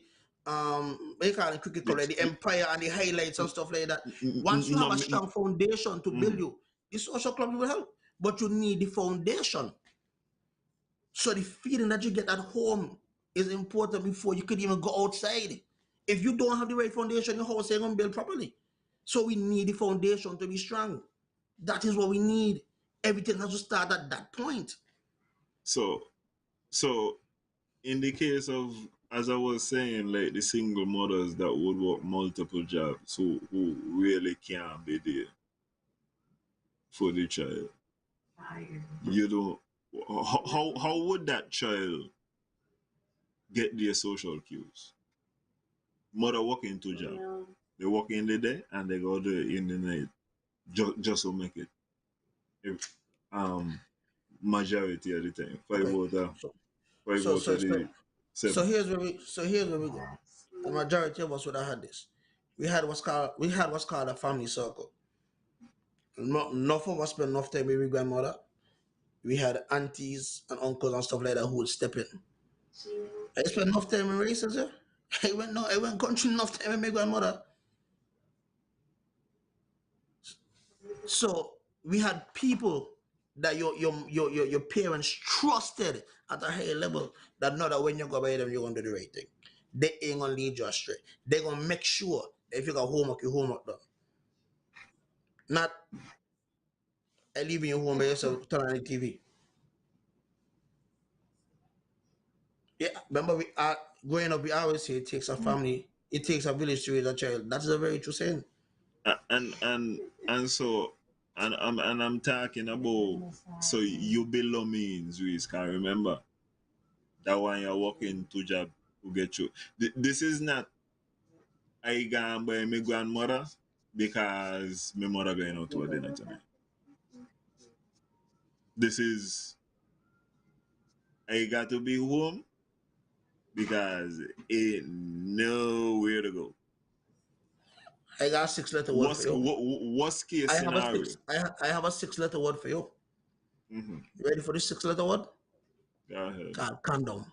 [SPEAKER 3] what you call it, cricket club, like the Empire and the highlights and stuff like that. Once you
[SPEAKER 2] No,
[SPEAKER 3] have a strong foundation to build you, the social clubs will help. But you need the foundation. So the feeling that you get at home is important before you could even go outside. If you don't have the right foundation, your house ain't gonna build properly. So we need the foundation to be strong. That is what we need. Everything has to start at that point.
[SPEAKER 2] so in the case of, as I was saying, like the single mothers that would work multiple jobs who really can't be there for the child. You don't how would that child get their social cues? Mother working 2 jobs. They work in the day and they go there in the night just to make it. If, majority of the time.
[SPEAKER 3] Okay.
[SPEAKER 2] Five
[SPEAKER 3] So
[SPEAKER 2] out
[SPEAKER 3] so
[SPEAKER 2] of
[SPEAKER 3] so
[SPEAKER 2] the 7.
[SPEAKER 3] so here's where we go. The majority of us would have had this. We had what's called a family circle. Enough of us spend enough time with grandmother. We had aunties and uncles and stuff like that who would step in. I spent enough time in races, yeah. I went country enough time with my grandmother. So we had people that your parents trusted at a higher level that know that when you go by them, you're gonna do the right thing. They ain't gonna lead you astray. They're gonna make sure that if you got homework, your homework done. Not I leave you home by yourself, turn on the TV. Yeah, remember we are growing up, we always say it takes a family, it takes a village to raise a child. That is a very true saying.
[SPEAKER 2] And so I'm talking about, so you below means we can remember that when you're working 2 jobs to get you. This is not I gone by my grandmother because my mother going out to a dinner tonight. This is I got to be home because ain't nowhere to go.
[SPEAKER 3] I got a 6 letter word for you.
[SPEAKER 2] Worst case scenario.
[SPEAKER 3] I have a 6 letter word for you.
[SPEAKER 2] Mm-hmm.
[SPEAKER 3] You ready for the 6 letter word?
[SPEAKER 2] Go ahead.
[SPEAKER 3] Called condom.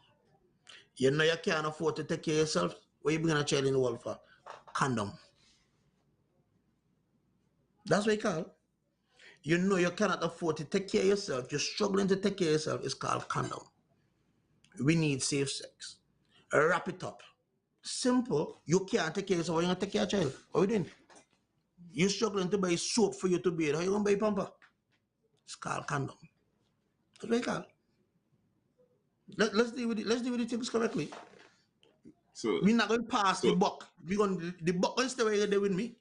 [SPEAKER 3] You know you can't afford to take care of yourself. What you bring a child in the world for? Condom. That's what you call it. You know you cannot afford to take care of yourself. You're struggling to take care of yourself. It's called condom. We need safe sex. Wrap it up. Simple. You can't take care of yourself. You're gonna take care of your child. What are we doing? You're struggling to buy soap for you to bathe. How you gonna buy pamper? It's called condom. That's what you call it. Let's deal with it. Let's deal with the things correctly.
[SPEAKER 2] So
[SPEAKER 3] We're not going to pass the
[SPEAKER 2] so
[SPEAKER 3] buck. We're going the buck going to stay right there with me.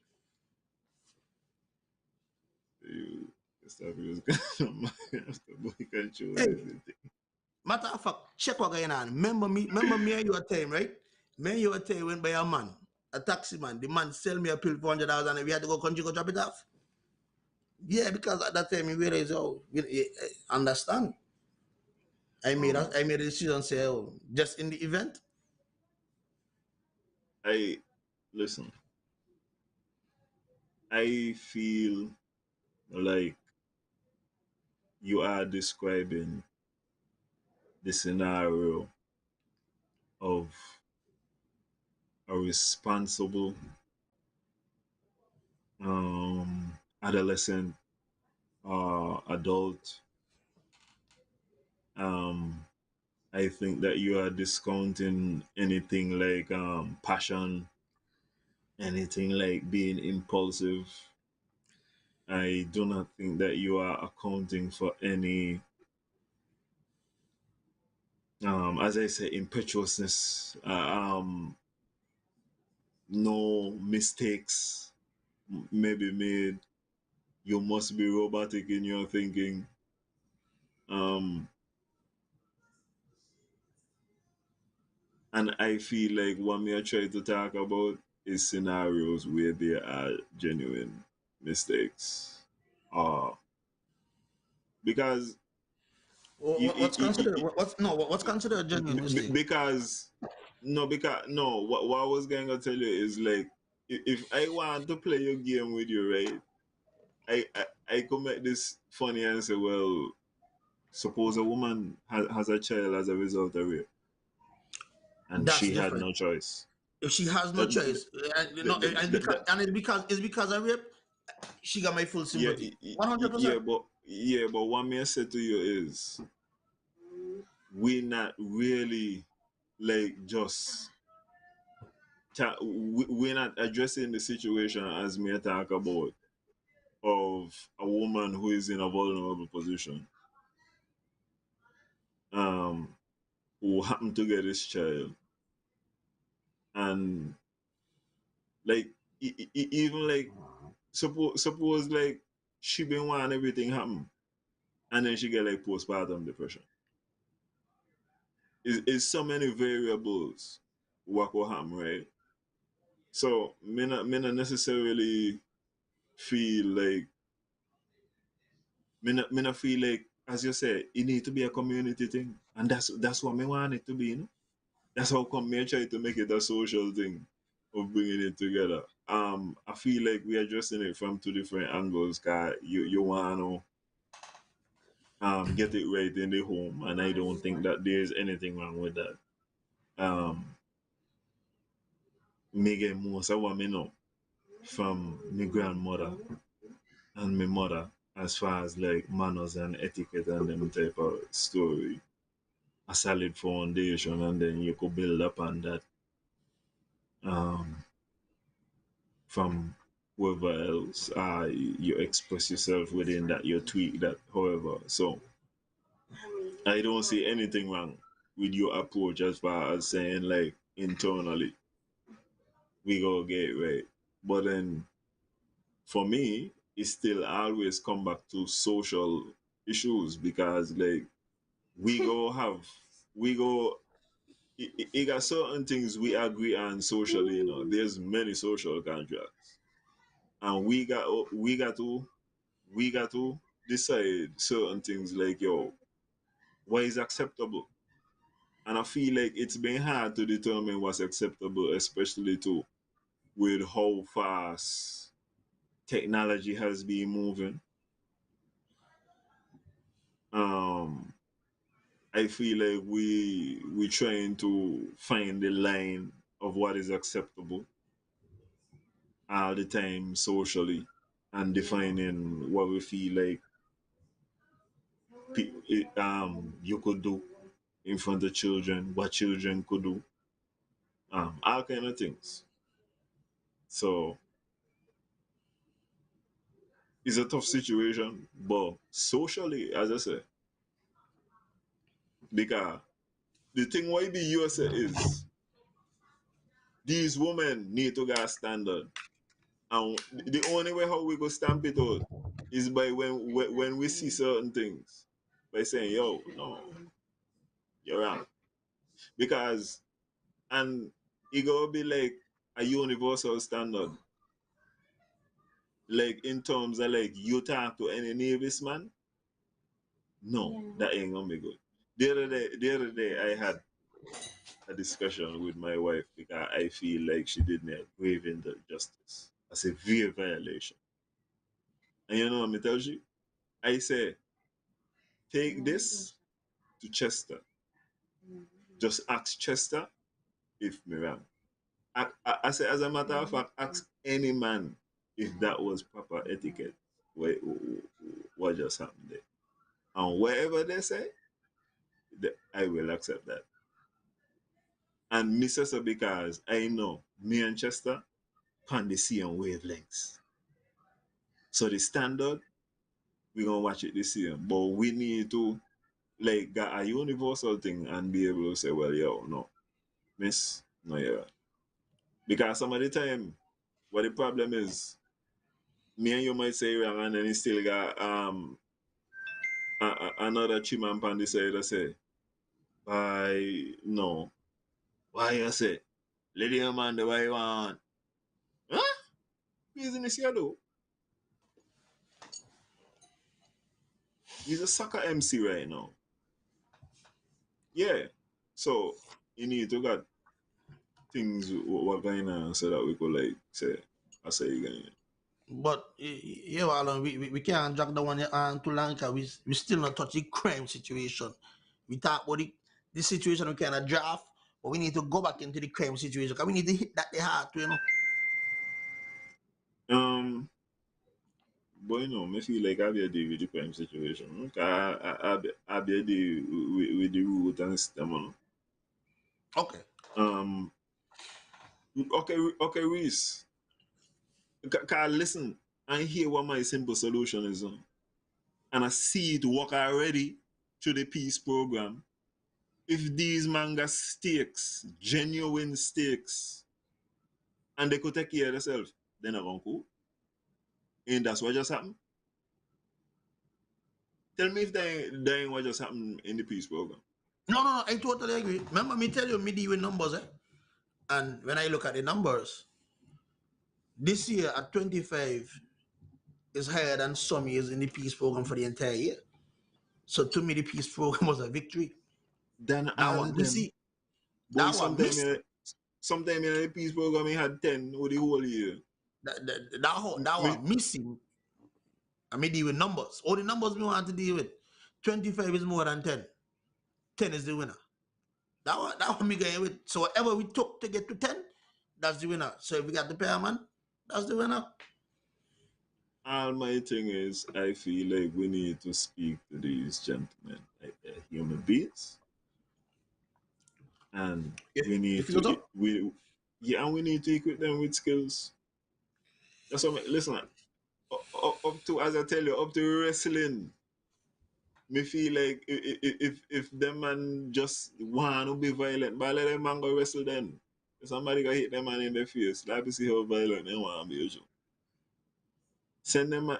[SPEAKER 2] you stop after boy control
[SPEAKER 3] Hey,
[SPEAKER 2] everything.
[SPEAKER 3] matter of fact, check what going on. Remember me and you at time, right? Me and you at time went by a man, a taxi man. The man sell me a pill for $100 and we had to go country go drop it off. Yeah, because at that time we realized, oh, understand. I made a decision say, oh, just in the event.
[SPEAKER 2] I listen. I feel like you are describing the scenario of a responsible adolescent adult. Um, I think that you are discounting anything like passion, anything like being impulsive. I do not think that you are accounting for any, as I say, impetuousness, no mistakes maybe made. You must be robotic in your thinking. Um, and I feel like what me I try to talk about is scenarios where there are genuine mistakes. Uh, because
[SPEAKER 3] What's considered
[SPEAKER 2] you,
[SPEAKER 3] what's considered a genuine mistake?
[SPEAKER 2] because because no what I was going to tell you is like if I want to play your game with you, right, I could make this funny and say, well, suppose a woman has a child as a result of rape and
[SPEAKER 3] That's
[SPEAKER 2] she had
[SPEAKER 3] different.
[SPEAKER 2] no choice.
[SPEAKER 3] If she has no
[SPEAKER 2] that, that,
[SPEAKER 3] choice, no, and
[SPEAKER 2] that,
[SPEAKER 3] because
[SPEAKER 2] that,
[SPEAKER 3] it's because of rape, she got my full
[SPEAKER 2] yeah,
[SPEAKER 3] sympathy. 100%.
[SPEAKER 2] but what me I say to you is we not really like just we're not addressing the situation as me talk about of a woman who is in a vulnerable position, um, who happened to get this child, and like even like suppose like she been wanting everything happen, and then she get like postpartum depression. Is so many variables what will happen, right? So me not necessarily feel like me not feel like, as you say, it need to be a community thing, and that's what me want it to be. You know? That's how come me try to make it a social thing of bringing it together. I feel like we are addressing it from two different angles. Cause you want to get it right in the home, and I don't think that there's anything wrong with that. Um, me get most of what me know from my grandmother and my mother as far as like manners and etiquette and them type of story, a solid foundation, and then you could build upon that, um, from whoever else you express yourself within that, you tweak that, however. So I don't see anything wrong with your approach as far as saying like internally we go get it right. But then for me, it still always come back to social issues because like we go have we go it got certain things we agree on socially, you know. There's many social contracts. And we got to decide certain things like yo, what is acceptable? And I feel like it's been hard to determine what's acceptable, especially too with how fast technology has been moving. Um, I feel like we trying to find the line of what is acceptable all the time socially and defining what we feel like you could do in front of children, what children could do, all kind of things. So it's a tough situation, but socially, as I said, because the thing why the USA is these women need to get a standard, and the only way how we go stamp it out is by when we see certain things by saying, "Yo, no, you're wrong," because and it gonna be like a universal standard, like in terms of like you talk to any Navis man, no, that ain't gonna be good. The other day, I had a discussion with my wife because I feel like she did me a grave injustice. a severe violation. And you know what me tells you? I say, take this to Chester. Just ask Chester if me wrong. I say, as a matter of fact, ask any man if that was proper etiquette. What just happened there? And whatever they say, I will accept that. And me say so because I know me and Chester can the same wavelengths. So the standard, we're gonna watch it the same. But we need to like get a universal thing and be able to say, well, yo, no, miss, no, yeah. Because some of the time, what the problem is, me and you might say wrong and then he still got another chiman on the side that say, I no. Why you say? Lady man the way you want. Huh? He's in the shadow. He's a soccer MC right now. Yeah. So you need to got things what going on so that we could like say I say again.
[SPEAKER 3] But yeah, Alan, we can't drag the one too long because we still not touch the crime situation. We talk about the situation we kind of draft, but we need to go back into the crime situation because we need to hit that the heart, you know.
[SPEAKER 2] But you know, I feel like I be a deal with the crime situation. I be a deal with the root and system.
[SPEAKER 3] Okay.
[SPEAKER 2] Okay, Reese. Can listen and hear what my simple solution is. And I see it work already through the peace program. If these manga stakes, genuine stakes, and they could take care of themselves, then they're going cool. And that's what just happened. Tell me if they ain't what just happened in the peace program.
[SPEAKER 3] No, I totally agree. Remember me tell you, me deal with numbers, eh? And when I look at the numbers, this year at 25 is higher than some years in the peace program for the entire year. So to me, the peace program was a victory.
[SPEAKER 2] Then
[SPEAKER 3] That
[SPEAKER 2] all
[SPEAKER 3] one
[SPEAKER 2] them,
[SPEAKER 3] missing.
[SPEAKER 2] boy,
[SPEAKER 3] That one missing.
[SPEAKER 2] sometime in the peace program, he had 10 over the whole year.
[SPEAKER 3] That
[SPEAKER 2] Me,
[SPEAKER 3] one missing. I may deal with numbers. All the numbers we want to deal with. 25 is more than 10. 10 is the winner. That one me going with. So whatever we took to get to 10, that's the winner. So if we got the pair, man, that's the winner.
[SPEAKER 2] all my thing is, I feel like we need to speak to these gentlemen like they're human beings. And we
[SPEAKER 3] You
[SPEAKER 2] need
[SPEAKER 3] feel
[SPEAKER 2] to,
[SPEAKER 3] so?
[SPEAKER 2] and we need to equip them with skills. That's what, listen, up to, as I tell you, up to wrestling. Me feel like if them man just want to be violent, but let them man go wrestle then. If somebody go hit them man in the face, let me see how violent they want to be. Usually. Send them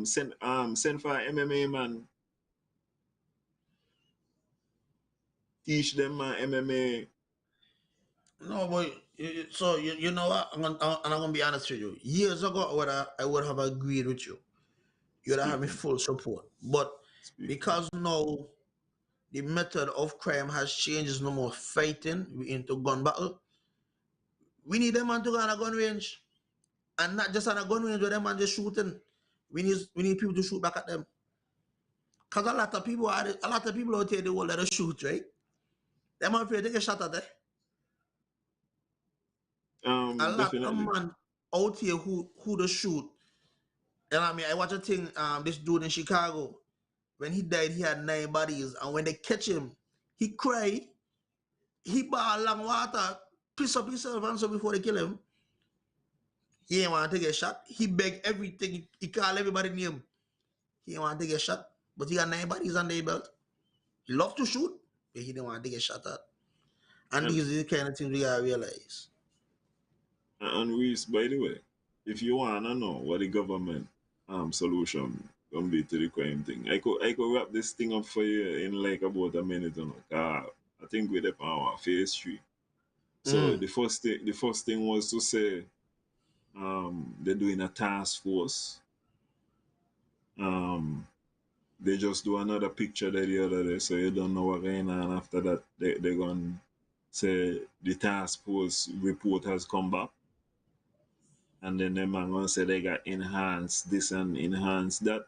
[SPEAKER 2] send for MMA man. Teach them man MMA.
[SPEAKER 3] No, boy. So you know what? I'm gonna be honest with you. Years ago, I would have agreed with you. You would have me
[SPEAKER 2] Speaking,
[SPEAKER 3] full support. But
[SPEAKER 2] speaking.
[SPEAKER 3] because now the method of crime has changed, is no more fighting, we into gun battle. We need them man to go on a gun range. And not just on a gun range where them man just shooting. We need people to shoot back at them. Cause a lot of people out here they will let us shoot, right? Them afraid they get shot at there. A lot of
[SPEAKER 2] Definitely.
[SPEAKER 3] man out here who the shoot. And I mean I watch a thing, this dude in Chicago, when he died, he had 9 bodies. And when they catch him, he cried, he bought long water, piss up himself and so before they kill him. He didn't want to get shot. He begged everything. He called everybody name. He didn't want to get shot. But he got 9 bodies under his belt. He loved to shoot, but he didn't want to get shot at. And
[SPEAKER 2] And
[SPEAKER 3] these are the kind of things we gotta realize.
[SPEAKER 2] and Reese, by the way, if you wanna know what the government solution gonna be to the crime thing, I could wrap this thing up for you in like about a minute, you know. I think we're up on our phase 3. So
[SPEAKER 3] Mm.
[SPEAKER 2] the first thing was to say they're doing a task force. Um they just do another picture there the other day, so you don't know what going on after that. They're gonna say the task force report has come back and then them man gonna say they got enhanced this and enhanced that.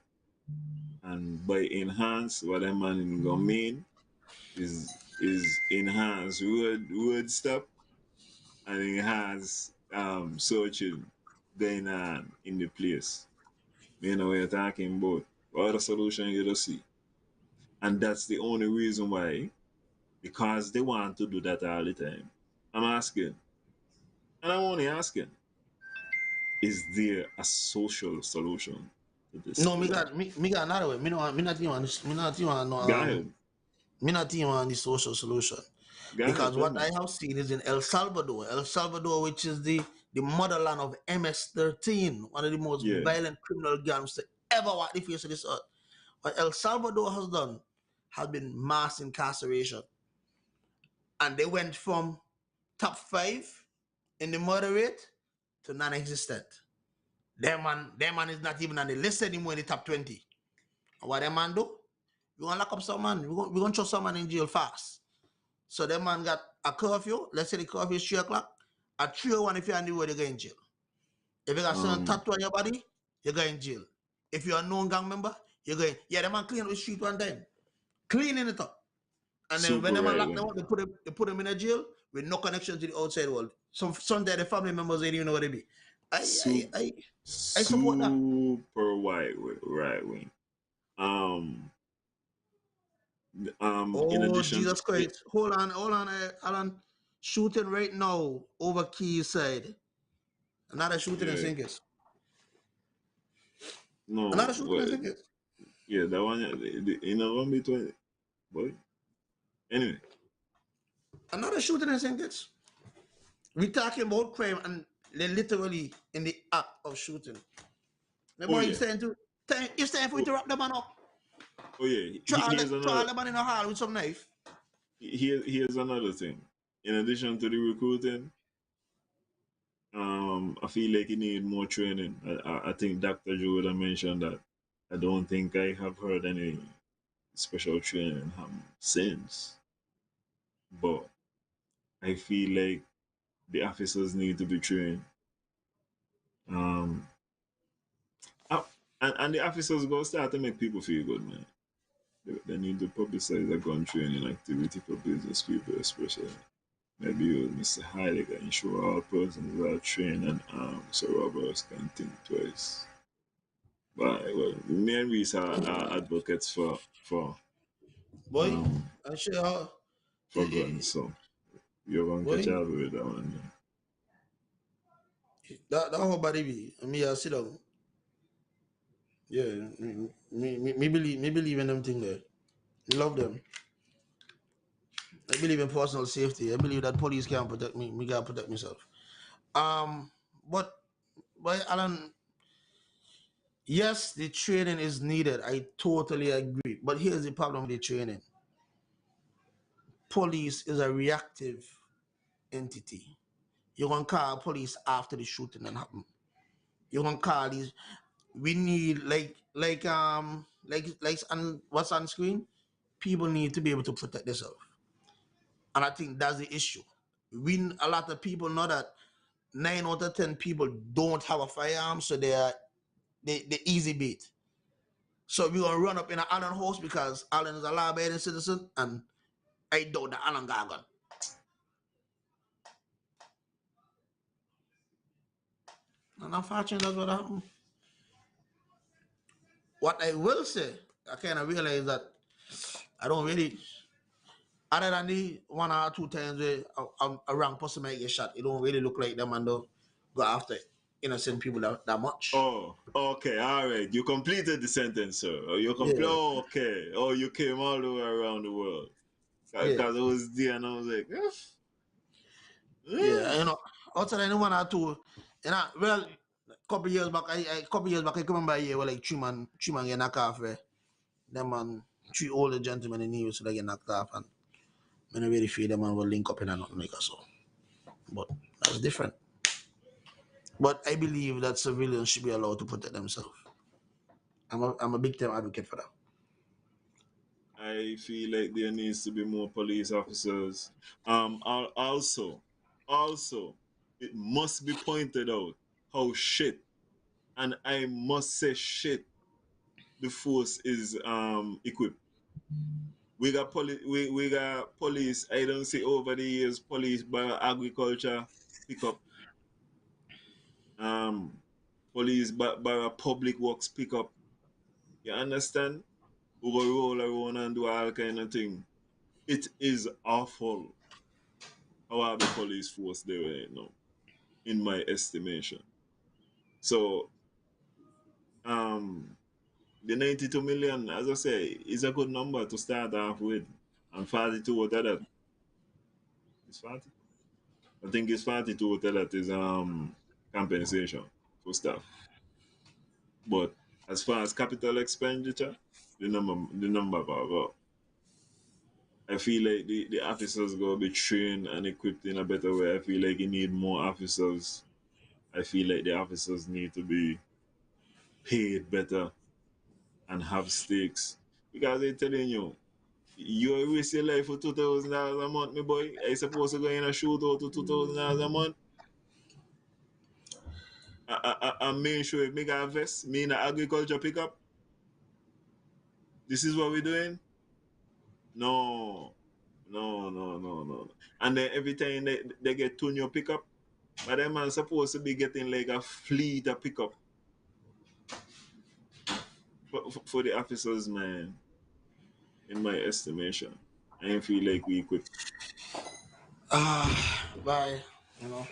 [SPEAKER 2] And by enhance, what them man gonna mean is enhance word stop and enhance searching going on in the place. You know what you're talking about. What other solution you don't see? And that's the only reason why, because they want to do that all the time. I'm asking, and I'm only asking, is there a social solution to this
[SPEAKER 3] No,
[SPEAKER 2] problem?
[SPEAKER 3] me got another way.
[SPEAKER 2] Go ahead.
[SPEAKER 3] Me not even on the social solution.
[SPEAKER 2] Go ahead,
[SPEAKER 3] Because
[SPEAKER 2] tell
[SPEAKER 3] what
[SPEAKER 2] me.
[SPEAKER 3] I have seen is in El Salvador. El Salvador, which is the motherland of MS-13, one of the most
[SPEAKER 2] Yeah.
[SPEAKER 3] violent criminal gangs to ever walk the face of this earth. What El Salvador has done has been mass incarceration. And they went from top 5 in the murder rate to non-existent. Their man is not even on the list anymore in the top 20. And what their man do? We're gonna lock up some man. We're gonna throw some man in jail fast. So that man got a curfew. Let's say the curfew is 3 o'clock. At 3:01, if you're on the road, you go in jail. If you got certain
[SPEAKER 2] Um.
[SPEAKER 3] tattoo on your body, you go in jail. If you're a known gang member, you go in. Yeah, the man clean up the street one time. Cleaning it up. And then when
[SPEAKER 2] Super
[SPEAKER 3] the man
[SPEAKER 2] right
[SPEAKER 3] lock them
[SPEAKER 2] wing.
[SPEAKER 3] up, they put them in a jail with no connection to the outside world. Someday the family members they don't even know what they be. I I
[SPEAKER 2] Super,
[SPEAKER 3] I I support that.
[SPEAKER 2] super right wing. Um. In
[SPEAKER 3] Oh
[SPEAKER 2] addition,
[SPEAKER 3] Jesus Christ. Hold on, Alan. Shooting right now over Key's side. Another shooting in
[SPEAKER 2] yeah,
[SPEAKER 3] St. Kitts.
[SPEAKER 2] no,
[SPEAKER 3] Another shooting in
[SPEAKER 2] well,
[SPEAKER 3] St. Kitts.
[SPEAKER 2] yeah, that one, you know, one between, boy. Anyway,
[SPEAKER 3] Another shooting in St. Kitts. We talking about crime and they're literally in the act of shooting. My
[SPEAKER 2] oh
[SPEAKER 3] boy,
[SPEAKER 2] yeah,
[SPEAKER 3] it's time for you
[SPEAKER 2] oh,
[SPEAKER 3] to wrap the man up.
[SPEAKER 2] oh yeah. Here's
[SPEAKER 3] Throw all
[SPEAKER 2] another.
[SPEAKER 3] the man in a hall with some knife.
[SPEAKER 2] Here's another thing. In addition to the recruiting, I feel like you need more training. I think Dr. Joe would have mentioned that. I don't think I have heard any special training since, but I feel like the officers need to be trained. Um, uh, and the officers go start to make people feel good, man. They need to publicize a gun training activity for business people, especially. Maybe you, Mr. Heidegger, ensure all persons are trained and armed so robbers can think twice. But well, me and Reese are advocates
[SPEAKER 3] Boy,
[SPEAKER 2] um
[SPEAKER 3] I say how
[SPEAKER 2] for guns, so you're gonna catch
[SPEAKER 3] boy,
[SPEAKER 2] up with that one.
[SPEAKER 3] that whole body be. I mean, I sit down. Yeah, me believe in them thing there. Me love them. I believe in personal safety. I believe that police can't protect me. Me gotta protect myself. Um, but Alan, yes, the training is needed. I totally agree. But here's the problem with the training. Police is a reactive entity. You're gonna call police after the shooting and happen. You're gonna call these. We need like and what's on screen. People need to be able to protect themselves, and I think that's the issue. We a lot of people know that 9 out of 10 people don't have a firearm, so they easy beat. So we're gonna run up in an Allen house because Allen is a law-abiding citizen, and I doubt that Allen got a gun. And unfortunately, that's what happened. What I will say, I kind of realize that I don't really, other than the 1 or 2 times where a wrong person might get shot, it don't really look like them and don't go after innocent people that much.
[SPEAKER 2] Oh, okay, all right. You completed the sentence, sir. Oh, you complete.
[SPEAKER 3] Yeah,
[SPEAKER 2] Oh, okay. Oh, you came all the way around the world
[SPEAKER 3] yeah,
[SPEAKER 2] because I was there and I was like,
[SPEAKER 3] yeah.
[SPEAKER 2] eh.
[SPEAKER 3] You know, outside of the 1 or 2, well, couple years back, I come remember a year where like three man get knocked off. Them man, 3 older gentlemen in New York, so they get knocked off, and I don't really feel them man will link up in and nothing like so. But that's different. But I believe that civilians should be allowed to protect themselves. I'm a big time advocate for that.
[SPEAKER 2] I feel like there needs to be more police officers. Also, it must be pointed out how shit, and I must say shit, the force is equipped. We got police. I don't see over the years police by agriculture pick up, um police by public works pick up. You understand? We go roll around and do all kind of thing. It is awful how the police force there right now, in my estimation. So um the 92 million, as I say, is a good number to start off with. And 42 what that is 40. I think it's 42 what that is compensation for staff. But as far as capital expenditure, the number go. I feel like the officers gotta be trained and equipped in a better way. I feel like you need more officers. I feel like the officers need to be paid better and have stakes. Because they're telling you, you risk your life for $2,000 a month, my boy. Are you supposed to go in a shootout to $2,000 a month? I make sure if me got a vest, me in the agriculture pickup. This is what we're doing? No. No, no, no, no. And then every time they get two new pickup, but that man supposed to be getting like a fleet of pickup for the officers, man, in my estimation. I feel like we equipped.
[SPEAKER 3] By you know,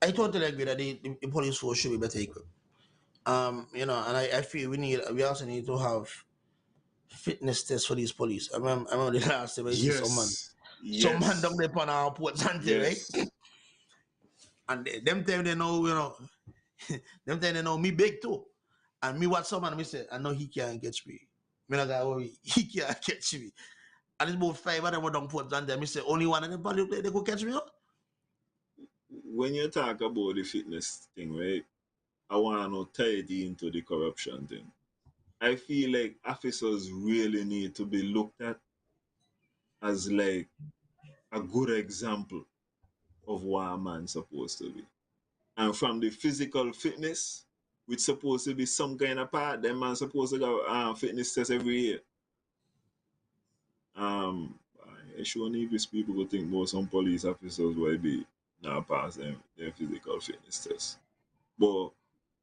[SPEAKER 3] I totally agree that the police force should be better equipped. And I feel we also need to have fitness tests for these police. I remember the last time I see
[SPEAKER 2] Yes.
[SPEAKER 3] some man down
[SPEAKER 2] Yes.
[SPEAKER 3] there on our port Sante, right?
[SPEAKER 2] Yes.
[SPEAKER 3] And them time they know, them time they know me big too. And me watch someone and me say, I know he can't catch me. Me not gonna worry, he can't catch me. And it's about 5 of them were down port Sante. Me say only one of them probably they could catch me up.
[SPEAKER 2] When you talk about the fitness thing, right? I want to tie it into the corruption thing. I feel like officers really need to be looked at as like a good example of what a man's supposed to be. And from the physical fitness, which supposed to be some kind of part, that man supposed to go fitness test every year. I sure these people will think more some police officers will be now pass them their physical fitness test. But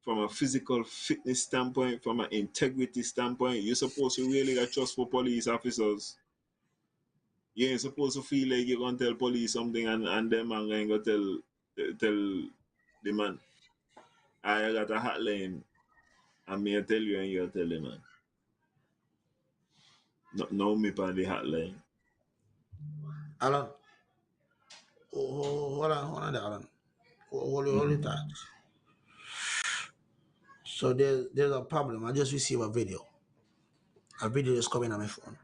[SPEAKER 2] from a physical fitness standpoint, from an integrity standpoint, you're supposed to really got trust for police officers. You ain't supposed to feel like you're gonna tell police something and them man gonna tell the man, I got a hotline and me I tell you and you tell the man. No me on the hotline.
[SPEAKER 3] Alan, hold on there, Alan. Hold it tight. So there's a problem. I just received a video. A video is coming on my phone.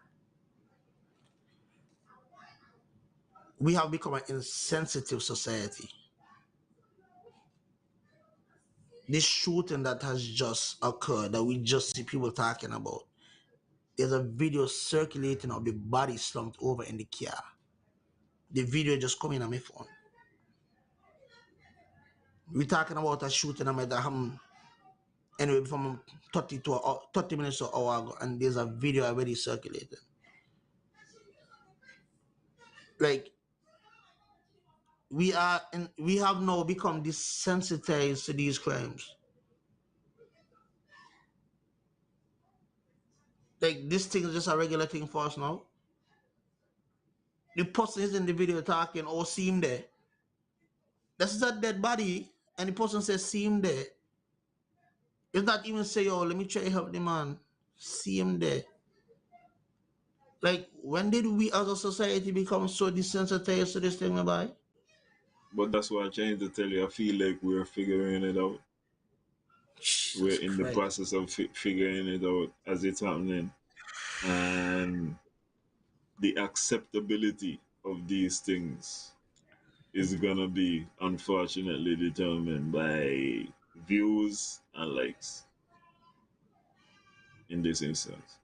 [SPEAKER 3] We have become an insensitive society. This shooting that has just occurred, that we just see people talking about, there's a video circulating of the body slumped over in the car. The video just coming on my phone. We're talking about a shooting that happened anyway from 30 minutes to an hour ago, and there's a video already circulating. Like we have now become desensitized to these crimes. Like this thing is just a regular thing for us now. The person is in the video talking or see him there. This is a dead body, and the person says see him there. It's not even say, oh, let me try to help the man. See him there. Like, when did we as a society become so desensitized to this thing, my boy?
[SPEAKER 2] But that's what I'm trying to tell you. I feel like we're figuring it out.
[SPEAKER 3] Jesus
[SPEAKER 2] We're in the
[SPEAKER 3] Christ.
[SPEAKER 2] process of figuring it out as it's happening. And the acceptability of these things is gonna be unfortunately determined by views and likes in this instance.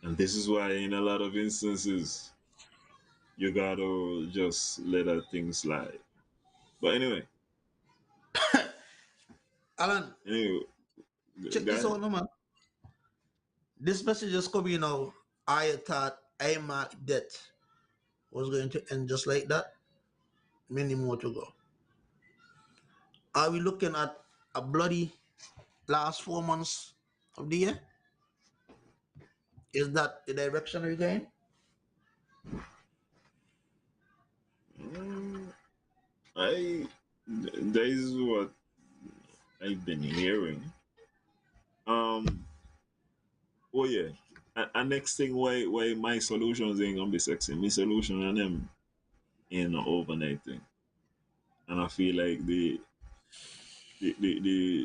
[SPEAKER 2] And this is why in a lot of instances you gotta just let that thing slide. But anyway,
[SPEAKER 3] Alan,
[SPEAKER 2] Anyway,
[SPEAKER 3] check this
[SPEAKER 2] guy.
[SPEAKER 3] out, no man. This message is coming now. I thought IMAC debt was going to end just like that. Many more to go. Are we looking at a bloody last 4 months of the year? Is that the direction we're going?
[SPEAKER 2] Mm, I that is what I've been hearing. Um. Oh yeah. And next thing, why my solutions ain't gonna be sexy. My solution and them ain't no overnight thing. And I feel like the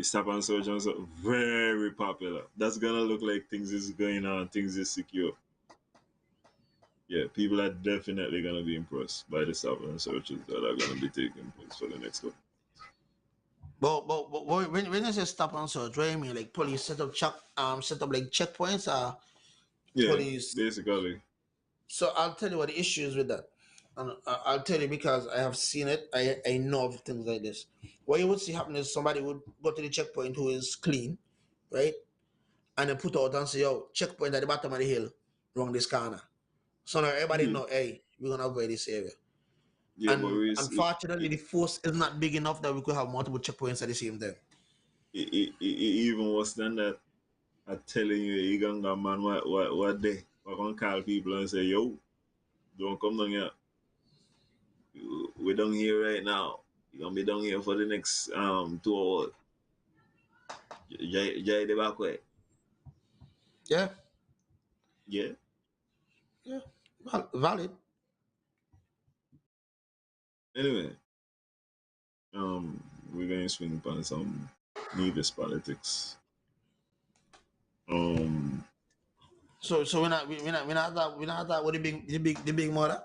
[SPEAKER 2] stop and search and stuff very popular. That's gonna look like things is going on, things is secure. Yeah, people are definitely gonna be impressed by the stop and searches that are gonna be taking place for the next couple.
[SPEAKER 3] But when you say stop and search, what do you mean? Like police set up like checkpoints or
[SPEAKER 2] Yeah,
[SPEAKER 3] police.
[SPEAKER 2] basically.
[SPEAKER 3] So I'll tell you what the issue is with that. And I'll tell you because I have seen it. I know of things like this. What you would see happen is somebody would go to the checkpoint who is clean, right? And then put out and say, yo, checkpoint at the bottom of the hill, wrong this corner. So now everybody
[SPEAKER 2] Yeah,
[SPEAKER 3] know, hey, we're gonna avoid this area.
[SPEAKER 2] yeah, but
[SPEAKER 3] And unfortunately,
[SPEAKER 2] it,
[SPEAKER 3] the force is not big enough that we could have multiple checkpoints at the same time.
[SPEAKER 2] even worse than that. I'm telling you, Iganga man, what day? We're gonna call people and say, yo, don't come down here. We're down here right now. You're gonna be down here for the next 2 hours. Jai the back way.
[SPEAKER 3] Yeah,
[SPEAKER 2] Yeah.
[SPEAKER 3] yeah, valid.
[SPEAKER 2] Anyway, um, we're gonna swing upon some needless politics. Um,
[SPEAKER 3] So we're not that with the big mother.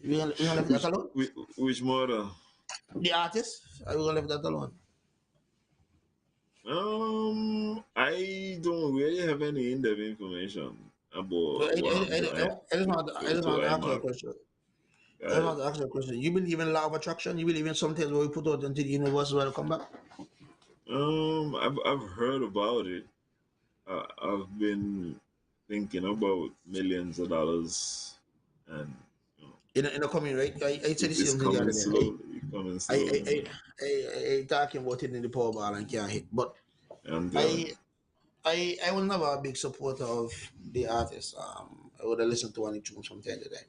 [SPEAKER 3] We gonna leave that
[SPEAKER 2] which
[SPEAKER 3] alone.
[SPEAKER 2] which model?
[SPEAKER 3] The artist, are we gonna leave that alone?
[SPEAKER 2] I don't really have any in-depth information
[SPEAKER 3] So
[SPEAKER 2] about what happened
[SPEAKER 3] I just
[SPEAKER 2] to
[SPEAKER 3] want to ask you a
[SPEAKER 2] IMAC.
[SPEAKER 3] question. I just
[SPEAKER 2] Uh,
[SPEAKER 3] want to ask you a question. You believe in law of attraction? You believe in some things where we put out into the universe will come back?
[SPEAKER 2] I've heard about it. I've been thinking about millions of dollars, and you know,
[SPEAKER 3] In the coming, right? I said the
[SPEAKER 2] it's
[SPEAKER 3] same thing the
[SPEAKER 2] coming
[SPEAKER 3] other day.
[SPEAKER 2] slowly, coming
[SPEAKER 3] I, I,
[SPEAKER 2] slowly,
[SPEAKER 3] I,
[SPEAKER 2] man.
[SPEAKER 3] I talking about it in the Powerball and can't hit. But
[SPEAKER 2] I'm telling
[SPEAKER 3] I
[SPEAKER 2] you.
[SPEAKER 3] I was never a big supporter of the artist. I would have listened to one tune from time to time.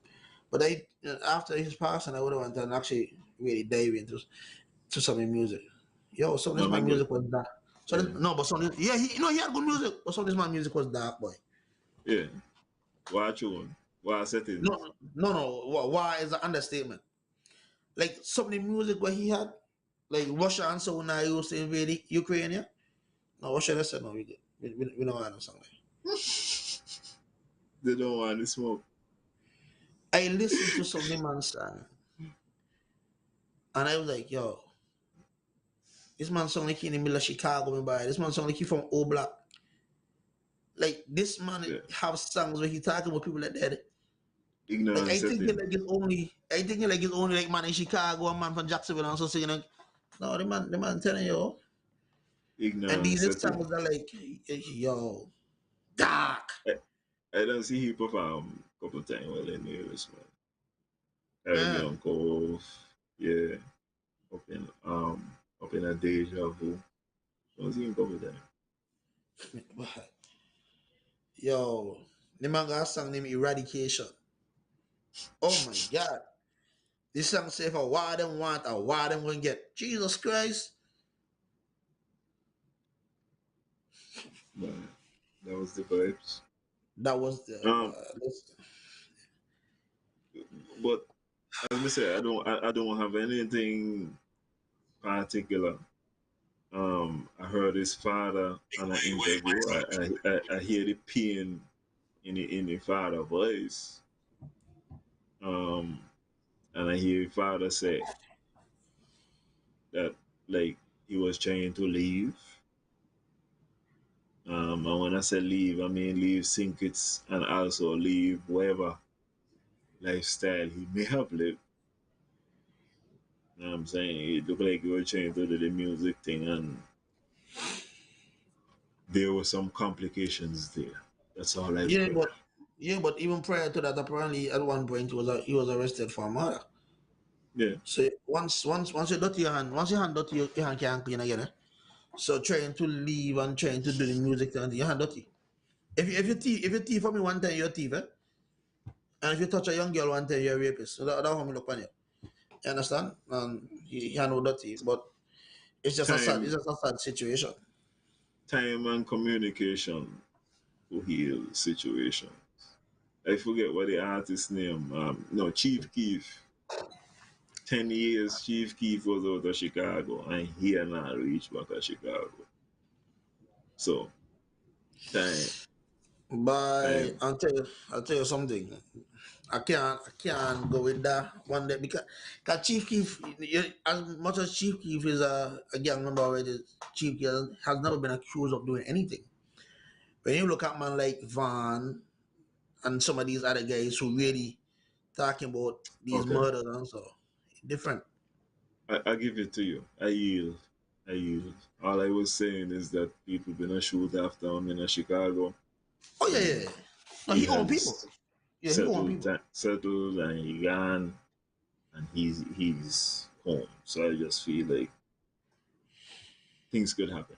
[SPEAKER 3] But after his passing, I would have went and actually really dive into to some of his music. Yo, some of this
[SPEAKER 2] No, me
[SPEAKER 3] man
[SPEAKER 2] good.
[SPEAKER 3] music was dark. So
[SPEAKER 2] Yeah,
[SPEAKER 3] no, but some of this, yeah, he had good music, but some of this man music was dark, boy.
[SPEAKER 2] yeah. Watch one. Watch settings.
[SPEAKER 3] No. Why is an understatement? Like some of the music where he had, like Russia and so now used to invade Ukraine, yeah? No, Russia, they said no, we don't want no song like.
[SPEAKER 2] They don't want to smoke.
[SPEAKER 3] I listened to some of the man's song, and I was like, yo, this man sound like he in the middle of Chicago, me boy. This man sound like he from O Block. Like this man
[SPEAKER 2] Yeah,
[SPEAKER 3] have songs where he talking about people like that. Like
[SPEAKER 2] ignorant setting.
[SPEAKER 3] I think he like it's only like man in Chicago, a man from Jacksonville and so singing like, no, the man telling you. And
[SPEAKER 2] Ignorant
[SPEAKER 3] these
[SPEAKER 2] setting.
[SPEAKER 3] songs are like, yo, dark.
[SPEAKER 2] I don't see him perform a couple times while in the US, man.
[SPEAKER 3] Yeah.
[SPEAKER 2] Caribbean Cove, yeah, up in a deja vu. Don't see him couple times.
[SPEAKER 3] Yo, the man got a song named Eradication. Oh my god. This song say for what them want or what them gonna get. Jesus Christ.
[SPEAKER 2] But that was the vibes.
[SPEAKER 3] That was the
[SPEAKER 2] Um, but as I say, I don't have anything particular. I heard his father on an interview. I hear the pain in the father voice. Um, and I hear his father say that like he was trying to leave. And when I say leave, I mean leave St. Kitts and also leave whatever lifestyle he may have lived. You know what I'm saying? It looked like you were trying to do the music thing, and there were some complications there. That's all I've
[SPEAKER 3] Yeah,
[SPEAKER 2] heard.
[SPEAKER 3] but even prior to that, apparently at one point he was arrested for murder.
[SPEAKER 2] Yeah.
[SPEAKER 3] So once you dirty your hand, once your hand dirty, your hand can't clean again. Eh? So trying to leave and trying to do the music thing, your hand dirty. If you thief for me one time, you're a thief, eh? And if you touch a young girl one time, you're a rapist. So that how me look on you. You understand? You know dirty, but it's
[SPEAKER 2] Time,
[SPEAKER 3] just a sad situation.
[SPEAKER 2] time, and communication to heal situation. I forget what the artist name. No, Chief Keef. 10 years, Chief Keef was out of Chicago, and he and not reached back to Chicago. So time,
[SPEAKER 3] But
[SPEAKER 2] time.
[SPEAKER 3] I'll tell you something. I can't go with that one day because Chief Keef, as much as Chief Keef is a gang member already, Chief Keef has never been accused of doing anything. When you look at man like Van and some of these other guys who really talking about these
[SPEAKER 2] Okay,
[SPEAKER 3] murders and so different.
[SPEAKER 2] I give it to you. I yield. I yield. All I was saying is that people been a shoot after him in Chicago,
[SPEAKER 3] Oh yeah, yeah,
[SPEAKER 2] and
[SPEAKER 3] yeah. No,
[SPEAKER 2] he
[SPEAKER 3] he own people.
[SPEAKER 2] has
[SPEAKER 3] Yeah, he own people.
[SPEAKER 2] settled, and he gone, and he's home. So I just feel like things could happen.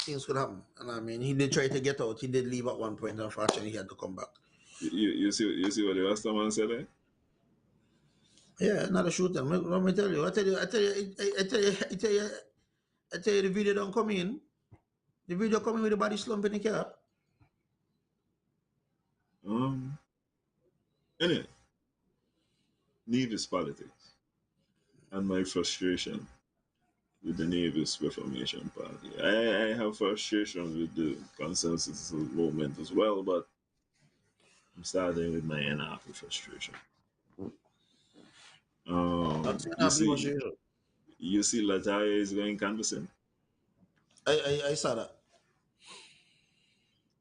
[SPEAKER 3] Things could happen. And I mean, he did try to get out. He did leave at one point. Unfortunately, he had to come back.
[SPEAKER 2] You see what the Rasta man said? Eh?
[SPEAKER 3] Yeah, not a shooter. Let me tell you. I tell you, the video don't come in. The video coming with the body slump in the car.
[SPEAKER 2] Um. Anyway, Nevis politics and my frustration with the Nevis Reformation Party. I have frustrations with the consensus movement as well, but I'm starting with my NRP frustration.
[SPEAKER 3] That's
[SPEAKER 2] You
[SPEAKER 3] not
[SPEAKER 2] see,
[SPEAKER 3] frustration.
[SPEAKER 2] Lataria is going canvassing.
[SPEAKER 3] I saw that.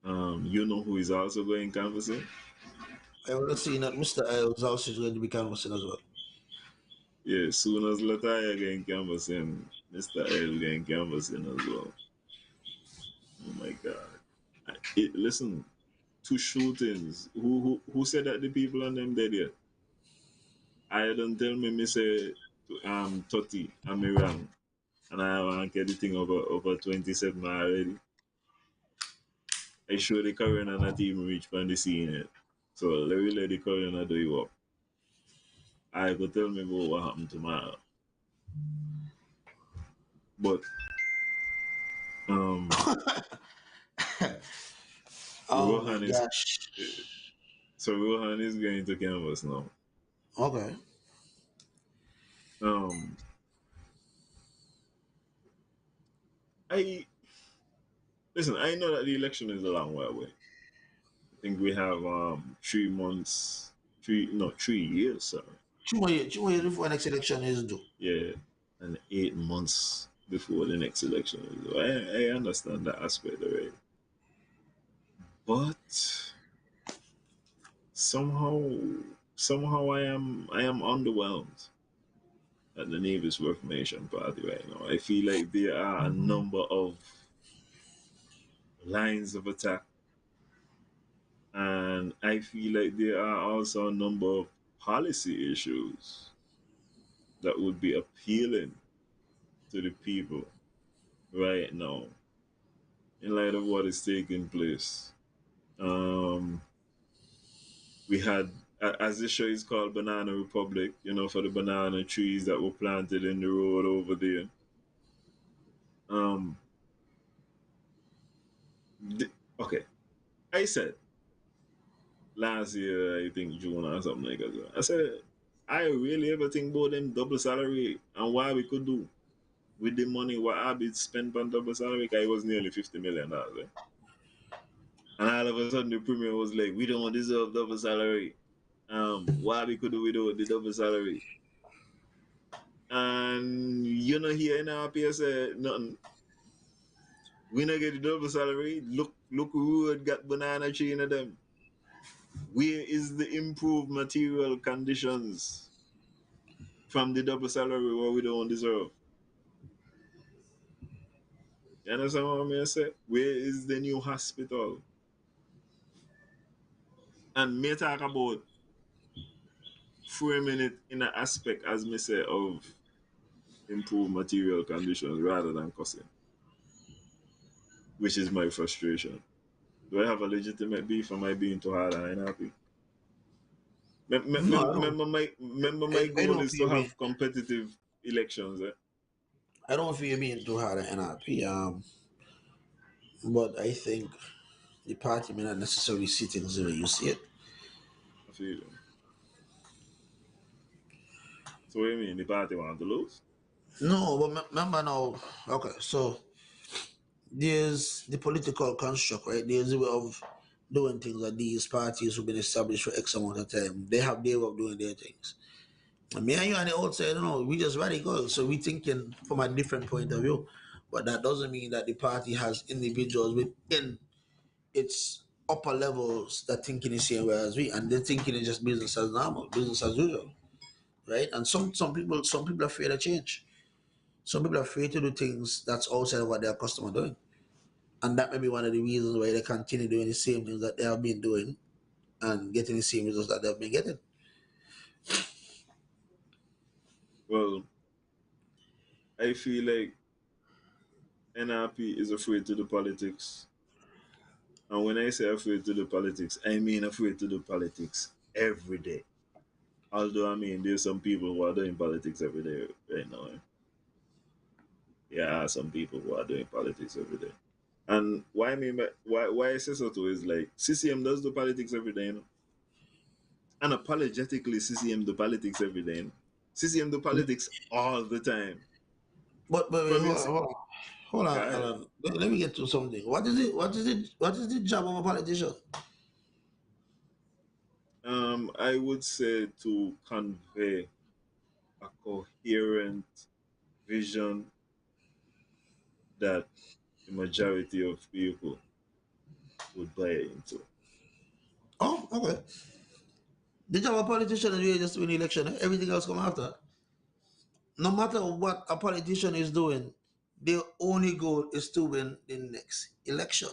[SPEAKER 2] You know who is also going canvassing?
[SPEAKER 3] I would have seen that Mr. Iles also is going to be canvassing as well.
[SPEAKER 2] Yeah, soon as Lataria going canvassing, Mr. L going canvassing as well. Oh my God! Listen, two shootings. Who said that the people on them dead yet? I don't tell me say 30 and me wrong. And I want to get the thing over 27 already. I sure the coroner not even reach from the scene yet. So let the coroner do you up. I could tell me about what happened tomorrow. But um
[SPEAKER 3] Oh my
[SPEAKER 2] Rohan is
[SPEAKER 3] gosh.
[SPEAKER 2] so Rohan is going to canvas now.
[SPEAKER 3] Okay.
[SPEAKER 2] Um I listen, I know that the election is a long way away. I think we have 3 months, 3 years, sorry.
[SPEAKER 3] 2 more years before next election is due.
[SPEAKER 2] Yeah, and 8 months before the next election. So I understand that aspect already. But somehow somehow I am underwhelmed at the Navy's Reformation Party right now. I feel like there are a number of lines of attack, and I feel like there are also a number of policy issues that would be appealing to the people right now in light of what is taking place. Um, we had, as the show is called Banana Republic, for the banana trees that were planted in the road over there. Um, th- okay, I said last year, I think June or something like that. I said, I really ever think about them double salary and what we could do with the money what I been spent on double salary. 'Cause it was nearly $50 million. Eh? And all of a sudden, the premier was like, "We don't deserve double salary. What we could do without the double salary?" And here in our PSA, nothing. We not get the double salary. Look, road got banana tree in them. Where is the improved material conditions? from the double salary what we don't deserve. You understand what I mean? Say? Where is the new hospital? And me talk about framing it in an aspect, as me say, of improved material conditions rather than cussing, which is my frustration. Do I have a legitimate beef? Am I being too hard and unhappy?
[SPEAKER 3] No, I don't.
[SPEAKER 2] Remember my
[SPEAKER 3] I
[SPEAKER 2] goal
[SPEAKER 3] don't
[SPEAKER 2] is to
[SPEAKER 3] feel being.
[SPEAKER 2] have competitive elections. Eh?
[SPEAKER 3] I don't feel being too hard at NRP. But I think the party may not necessarily sit in zero. You see it?
[SPEAKER 2] I feel you. So what do you mean? The party want to lose?
[SPEAKER 3] No, but remember now. Okay, so there's the political construct, right? There's a way of doing things that these parties who've been established for X amount of time. They have their way of doing their things. And me and you on the outside, you know, we just radical. So we thinking from a different point of view. But that doesn't mean that the party has individuals within its upper levels that thinking the same way as we, and they're thinking it's just business as normal, business as usual, right? And some people are afraid of change. Some people are afraid to do things that's outside of what their customer doing, and that may be one of the reasons why they continue doing the same things that they have been doing and getting the same results that they've been getting.
[SPEAKER 2] Well, I feel like NRP is afraid to do politics. And when I say afraid to do politics, I mean afraid to do politics every day. Although I mean there's some people who are doing politics every day right now. Eh? Yeah, some people who are doing politics every day. And why I mean by, why I say so too is like CCM does do politics every day, you know? Unapologetically CCM do politics every day. You know? CCM do politics all the time.
[SPEAKER 3] But wait,
[SPEAKER 2] From ins-
[SPEAKER 3] hold on,
[SPEAKER 2] guy,
[SPEAKER 3] Alan. Let me get to something. What is it? What is it? What is the job of a politician?
[SPEAKER 2] I would say to convey a coherent vision that the majority of people would buy into.
[SPEAKER 3] Oh, okay. The job of a politician is really just to win the election. Eh? Everything else come after. No matter what a politician is doing, their only goal is to win the next election.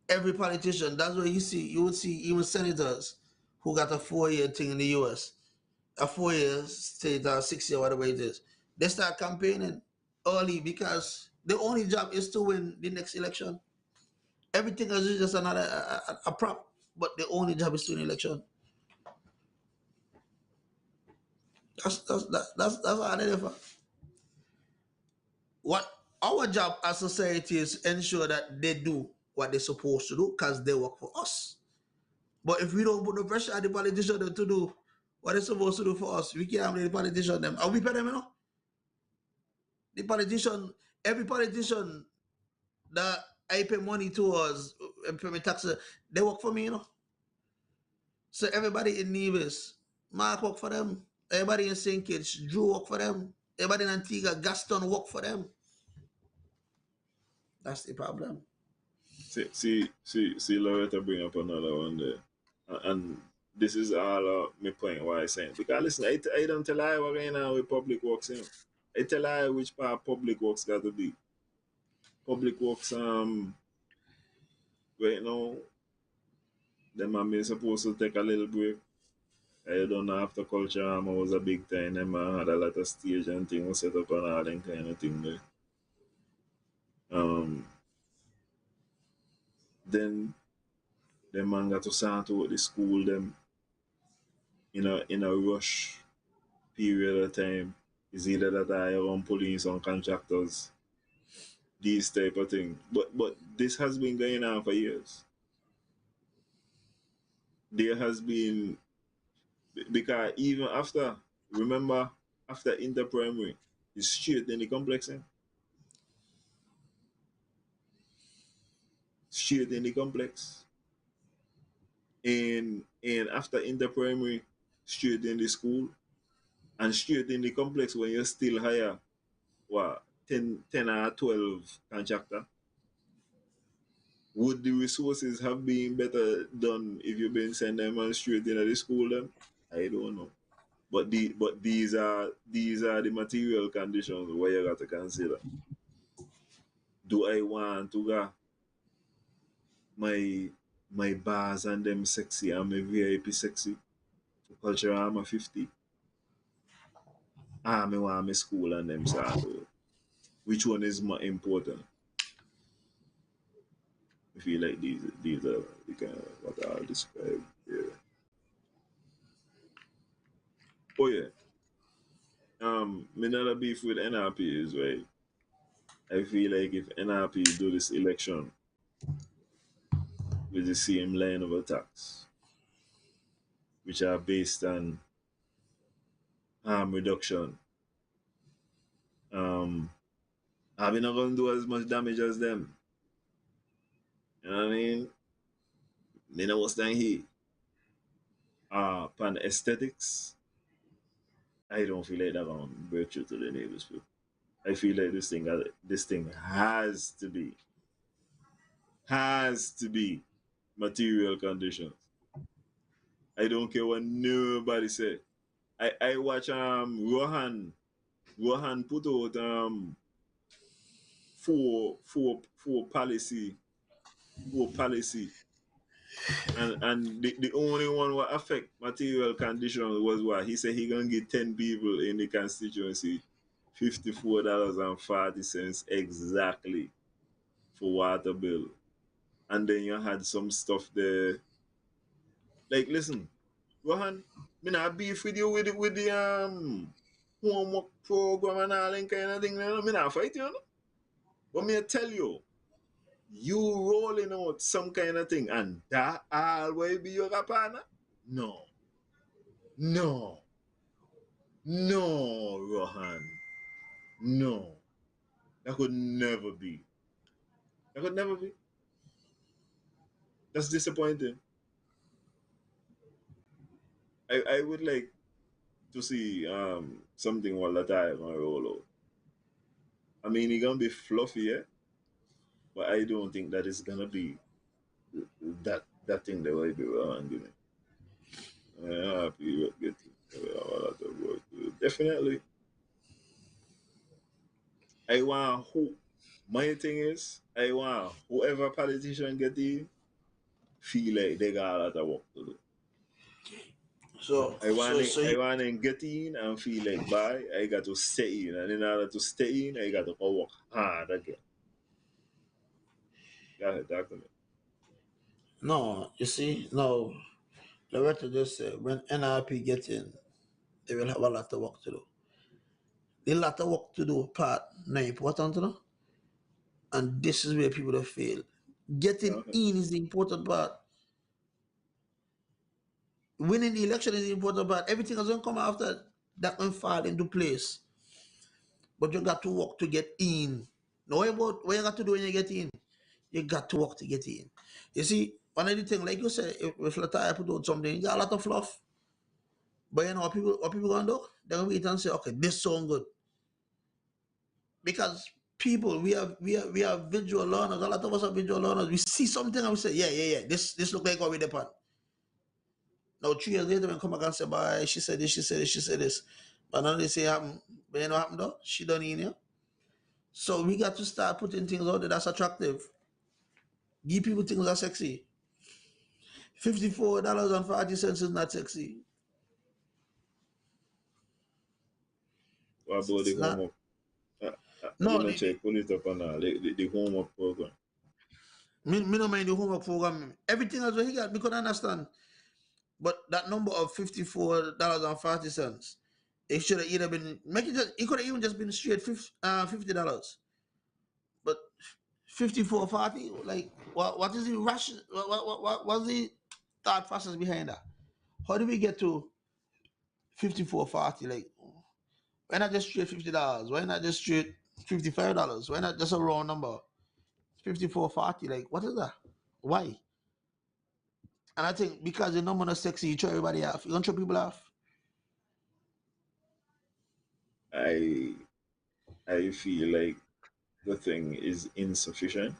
[SPEAKER 3] Every politician, that's what you would see even senators who got a 4 year thing in the US, a 4 year state or 6 year, whatever it is. They start campaigning early because the only job is to win the next election. Everything else is just another a prop, but the only job is to win election. That's how they differ. What our job as society is ensure that they do what they're supposed to do because they work for us. But if we don't put the pressure on the politician to do what they're supposed to do for us, we can't blame the politician them. And we pay them, you know? The politician, every politician that I pay money towards and pay me taxes, they work for me, you know. So everybody in Nevis, Mark work for them. Everybody in St. Kitts, Drew work for them. Everybody in Antigua, Gaston work for them. That's the problem.
[SPEAKER 2] See, Loretta bring up another one there. And this is all my point why I saying. Because listen, I don't tell I what going on with public works, you know. I tell I which part public works got to be. Public works, right now, them are me supposed to take a little break. I don't know after culture was a big time. Them had a lot of stage and things was set up and all them kind of thing there. Um, then the man got to start out the school them in a rush period of time. Is either that I run police on contractors, these type of thing. But this has been going on for years. There has been because even after remember after inter primary, it's straight in the complex, straight in the complex. And after inter primary, straight in the school and straight in the complex when you're still higher what 10 or 12 contractor. Would the resources have been better done if you've been sending them straight into the school then? I don't know. But these are the material conditions where you got to consider. Do I want to go my my bars and them sexy and my VIP sexy for culture I'm a 50? Me want my school and them sort of. Which one is more important? I feel like these are the kind of what I'll describe. Yeah. Oh yeah. Me not a beef with NRP is right. I feel like if NRP do this election with the same line of attacks, which are based on harm reduction, um, are we not gonna do as much damage as them? You know what I mean? You know what's down here? Pan aesthetics, I don't feel like that gonna break through to the neighbors people. I feel like this thing has to be material conditions. I don't care what nobody say. I watch Rohan put out four policy, and the only one what affect material conditions was what he said he gonna get 10 people in the constituency $54.40 exactly for water bill. And then you had some stuff there. Like listen, Rohan, me not beef with you with the homework program and all that kind of thing. Me not fight you, know? But me tell you, you rolling out some kind of thing and that always be your partner? No. No. No, Rohan. No. That could never be. That could never be. That's disappointing. I would like to see something while that I gonna roll out. I mean, it's gonna be fluffy, yeah, but I don't think that it's gonna be that thing that will be wrong, you know. I'm happy with getting a lot of work. Definitely, I want who. My thing is, I want whoever politician get in feel like they got a lot of work to do.
[SPEAKER 3] So
[SPEAKER 2] I want
[SPEAKER 3] so
[SPEAKER 2] them,
[SPEAKER 3] so
[SPEAKER 2] I
[SPEAKER 3] you,
[SPEAKER 2] want them get in and feel like, bye, I got to stay in, and in order to stay in, I got to go work hard again. Go ahead, talk to me.
[SPEAKER 3] no, you see, no, Loretta just said when NRP get in, they will have a lot of work to do. The lot of work to do part not important, you know? And this is where people have failed. Getting
[SPEAKER 2] Go ahead.
[SPEAKER 3] in is the important part. Winning the election is the important part. Everything else will come after that will fall into place. But you got to work to get in. Know about what you got to do when you get in. You got to work to get in. You see, one of the things, like you said, if Lataya put out something, you got a lot of fluff. But you know what people gonna do? They're gonna wait and say, okay, this sound good. Because people, we have visual learners, a lot of us are visual learners. We see something and we say, yeah. This look like what we depend. Now 3 years later, when come back and say, bye, she said this, she said this, she said this. But now they say happen. But you know what happened though? She done in here. So we got to start putting things out there that's attractive. Give people things that are sexy. $54.40 is not sexy.
[SPEAKER 2] What about the
[SPEAKER 3] It's not.
[SPEAKER 2] homework? I, I
[SPEAKER 3] No,
[SPEAKER 2] didn't check, pull it up on the homework program.
[SPEAKER 3] me no mind the homework program. Everything else what he got, we could understand. But that number of $54.40, it should have either been make it just it could have even just been straight $50. But 54.40, like what is the ration what's the thought process behind that? How do we get to 54.40? Like why not just straight $50? Why not just straight $55? Why not just a round number? 54.40, like what is that? Why? And I think because the number is sexy, you throw everybody off. You don't throw people off.
[SPEAKER 2] I I feel like the thing is insufficient.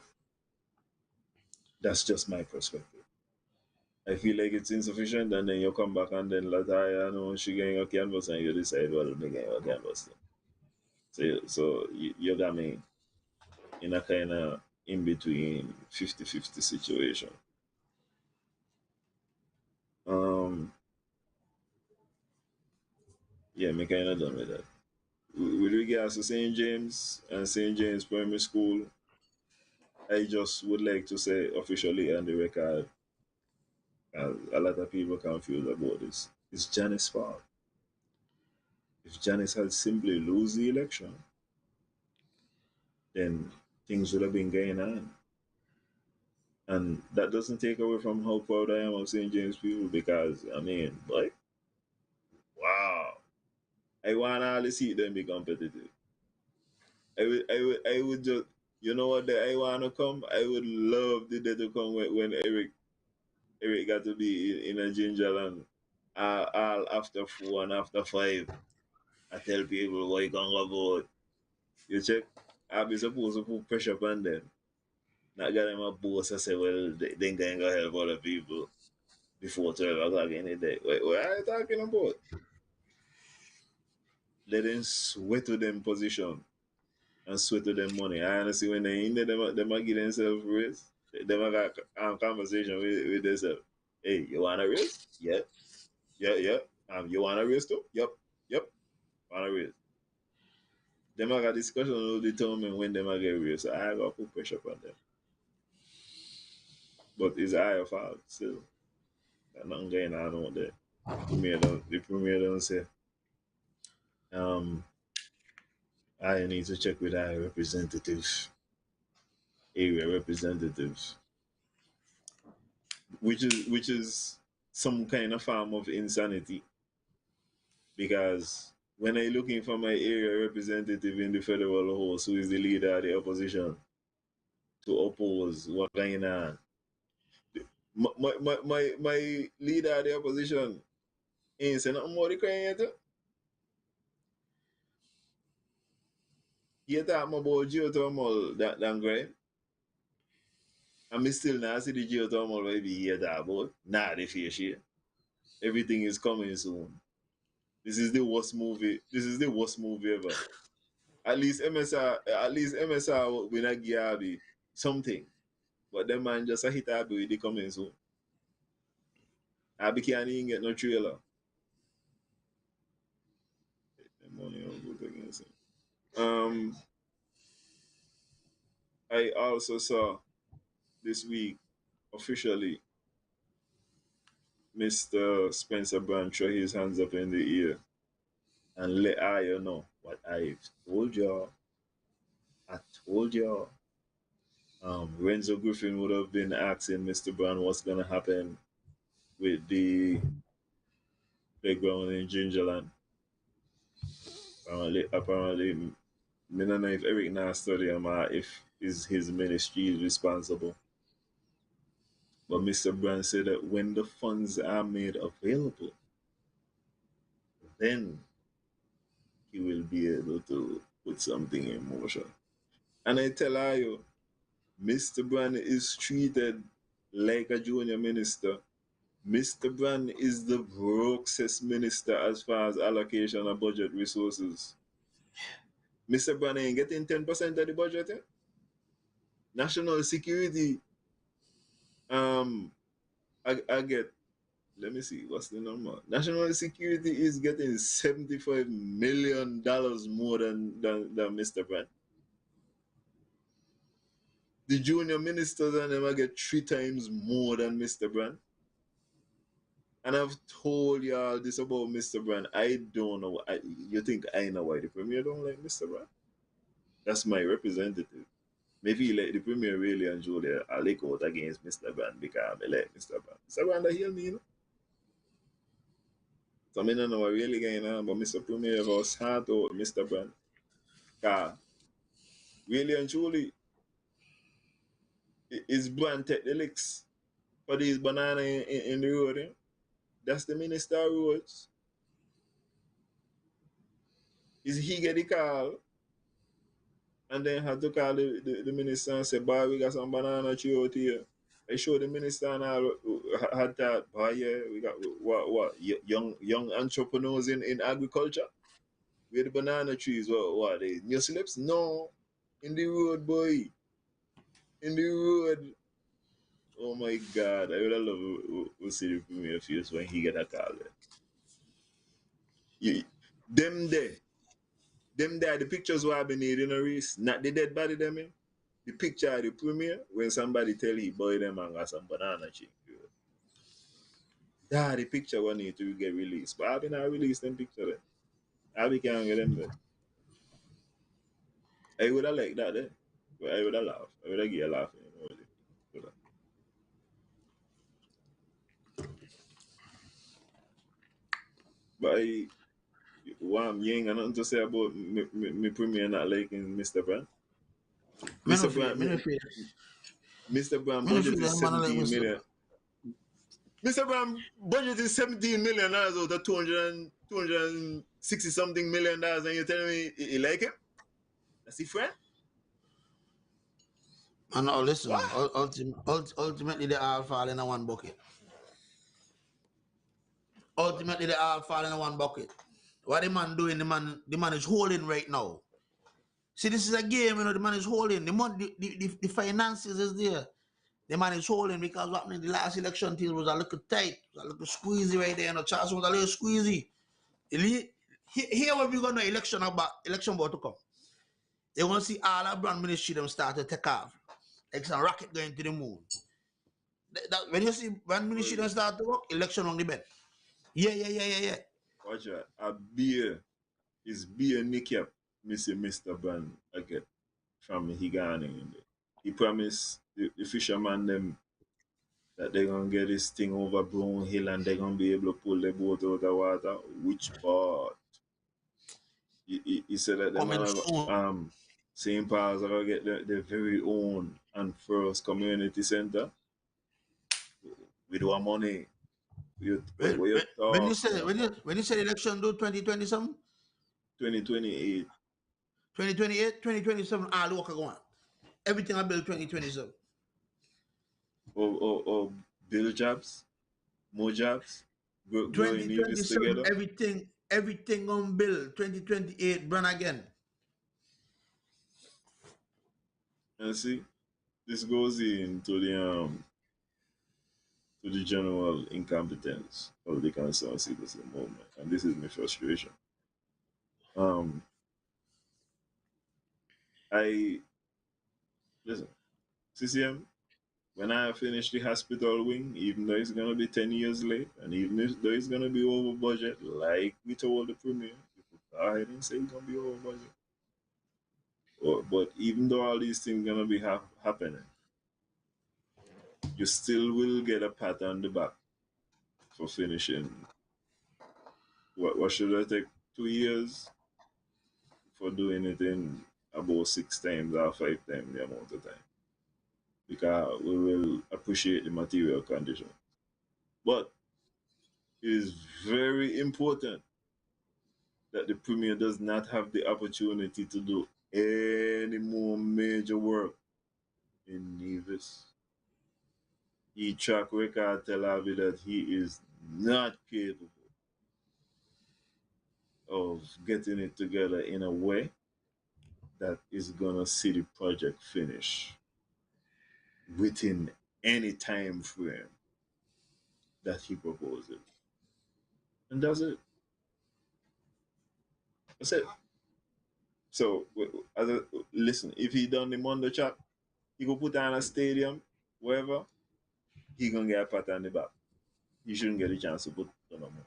[SPEAKER 2] That's just my perspective. I feel like it's insufficient, and then you come back and then Lataya, know, she getting a canvas, and you decide, well, me getting a canvas. So you got me in a kind of in between 50-50 situation. Um, yeah, me kind of done with that. With regards to St. James and St. James Primary School, I just would like to say officially on the record, a lot of people confused about this. It's Janice's fault. If Janice had simply lose the election, then things would have been going on. And that doesn't take away from how proud I am of St. James people because, I mean, boy, wow. I want all to see them be competitive. I would just, you know what, I want to come? I would love the day to come when Eric got to be in a ginger land all after 4 and after 5. I tell people what you can go about. You check, I'll be supposed to put pressure upon them. Not get them a boss and say, well, they can go help other people before 12 o'clock any day. What are you talking about? Let them sweat to them position and sweat to them money. I honestly, when they in there, them a give themselves raise. Them a got conversation with themselves. Hey, you want a raise? Yeah, yeah, yeah. You want a raise too? Yep, yep. Want a raise? Them a got discussion will determine when them a get raise. So I got put pressure on them. But it's our fault still. Got nothing going on out there. The premier don't say. Um, I need to check with our representatives, area representatives, which is some kind of form of insanity because when I looking for my area representative in the federal house, who is the leader of the opposition, to oppose what going on, my leader of the opposition ain't saying nothing more the crying yet. You talk about geothermal that damn great. And me still not see the geothermal where be here that about. Nah, the face shit. Everything is coming soon. This is the worst movie. This is the worst movie ever. At least MSR will not give Abby something. But them man just a hit Abby with the coming soon. Abby can't even get no trailer. The money will go against him. I also saw this week officially Mr. Spencer Brand throw his hands up in the air and let I know what I've told y'all. I told y'all. Renzo Griffin would have been asking Mr. Brown what's gonna happen with the playground in Gingerland. Apparently, me don't know if Eric now study him or if is his ministry is responsible. But Mr. Brown said that when the funds are made available, then he will be able to put something in motion. And I tell you, Mr. Brown is treated like a junior minister. Mr. Brand is the brokest minister as far as allocation of budget resources. Mr. Brand ain't getting 10% of the budget. Eh? National security, um, I get, let me see, what's the number? National security is getting $75 million more than Mr. Brand. The junior ministers and them I get 3 times more than Mr. Brand. And I've told y'all this about Mr. Brand. I don't know. You think I know why the premier don't like Mr. Brand? That's my representative. Maybe like the premier really and Julia I like out against Mr. Brand because I like Mr. Brand. Mr. Brand I hear me, you know. So I don't know what really going on, but Mr. Premier was hard out Mr. Brand. Cause really and truly is Brand take the licks for these banana in the road. Eh? That's the minister of roads. Is he get the call and then had to call the minister and say, boy, we got some banana tree out here. I showed the minister and all had that, boy, yeah, we got young entrepreneurs in agriculture. We had the banana trees, what they new slips? No. In the road, boy. In the road. Oh my god. I would have loved to see the premiere face when he get a call there. You, them there. Them there, the pictures what I've been needing a race, not the dead body them in. The picture of the premiere when somebody tell he boy them and got some banana chick. That the picture will need to get released. But I've been not released them picture there. I be can't get them there. I would have liked that there. But I would have laughed. I would have get a laugh. You know, but what I'm young and nothing to say about me premiere not liking Mr. Brand.
[SPEAKER 3] Me no
[SPEAKER 2] Mr.
[SPEAKER 3] feel,
[SPEAKER 2] Brand, Mr. Brand
[SPEAKER 3] me no
[SPEAKER 2] budget
[SPEAKER 3] feel
[SPEAKER 2] is
[SPEAKER 3] that man like
[SPEAKER 2] 17
[SPEAKER 3] Mr.
[SPEAKER 2] million. Mr. Brand budget is $17 million out of 260 something $1 million, and you're telling me you like him? That's his friend?
[SPEAKER 3] And now listen,
[SPEAKER 2] What?
[SPEAKER 3] ultimately they all fall in a one bucket. Ultimately they all fall in a one bucket. What the man doing? The man is holding right now. See, this is a game, you know. The man is holding. The money, the finances is there. The man is holding because what happened in the last election thing was a little tight, a little squeezy right there. You know, Charles was a little squeezy. Here when we gonna election about to come. They want to see all our brand ministry them start to take off. Like some rocket going to the moon. When you see brand ministry them start to work, election on the bed. Yeah.
[SPEAKER 2] Watch that. A beer is beer nick up Mr. Brand again from Higani. He promised the fisherman them that they're gonna get this thing over Brown Hill and they're gonna be able to pull the boat out of the water. Which part? He said that the man
[SPEAKER 3] Coming
[SPEAKER 2] of
[SPEAKER 3] soon.
[SPEAKER 2] St. Paul's are gonna get their very own and first community center with our money. What you
[SPEAKER 3] When you
[SPEAKER 2] talk
[SPEAKER 3] say
[SPEAKER 2] about?
[SPEAKER 3] when you say election do 2020 something,
[SPEAKER 2] 2028
[SPEAKER 3] 2028, 2027, all work go on. Everything I build 2027.
[SPEAKER 2] or build jobs, more jobs, growing this
[SPEAKER 3] 2027,
[SPEAKER 2] together.
[SPEAKER 3] everything on bill. 2028, run again.
[SPEAKER 2] And see, this goes into the general incompetence of the concerned citizen movement, and this is my frustration. Um, I listen, CCM. When I finish the hospital wing, even though it's gonna be 10 years late, and even if though it's gonna be over budget, like we told the premier, you could go ahead and say it's gonna be over budget. But even though all these things gonna be happening, you still will get a pat on the back for finishing. What should I take? 2 years for doing it in about 6 times or 5 times the amount of time, because we will appreciate the material condition. But it is very important that the premier does not have the opportunity to do any more major work in Nevis. He track record tell Harvey that he is not capable of getting it together in a way that is gonna see the project finish within any time frame that he proposes. And that's it. That's it. So, listen, if he done the Mondo chat, he go put on a stadium, wherever, he gonna get a pat on the back. He shouldn't get a chance to put on no more.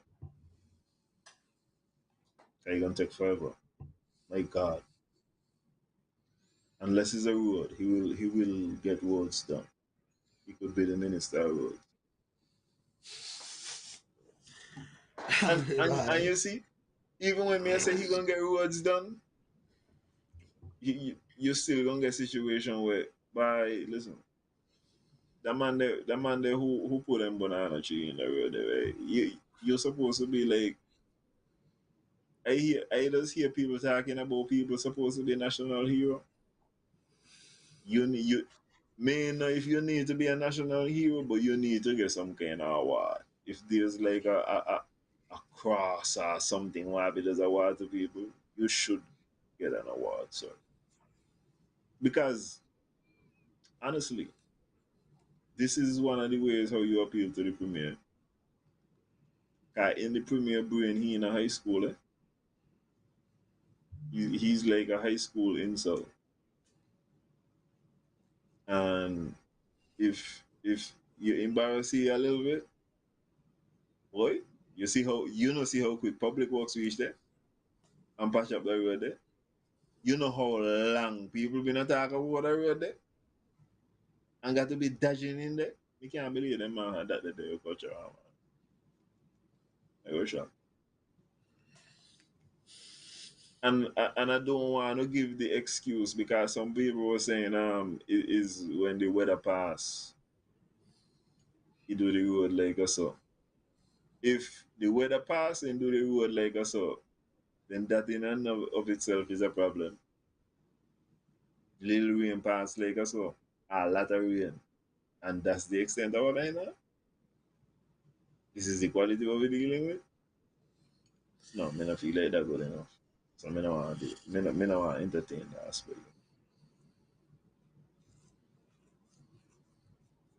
[SPEAKER 2] He gonna take forever. My God. Unless it's a road, he will get roads done. He could be the minister of roads. And
[SPEAKER 3] Right.
[SPEAKER 2] you see, even when me say he gonna get roads done, you still gonna get situation where, by listen, that man there who put them banana tree in the road there, right? You're supposed to be like, I just hear people talking about people supposed to be national hero. You may know if you need to be a national hero, but you need to get some kind of award. If there's like a cross or something, why there's a award to people, you should get an award, sir. Because honestly, this is one of the ways how you appeal to the premier. In the premier brain, he in a high school, he's like a high school insult. And if you embarrass you a little bit, boy, you know see how quick public works reach there and patch up the road there. You know how long people been talking about the road there and got to be dodging in there. You can't believe them man had that the culture, man. I was shocked. And I don't want to give the excuse because some people were saying it is when the weather pass, you do the road like a so. If the weather pass and do the road like a so, then that in and of itself is a problem. Little rain pass like a so, a lot of rain, and that's the extent of what I know. This is the quality what we're dealing with. No, me not feel like that good enough. So me not want to do. Me not want to entertain that aspect.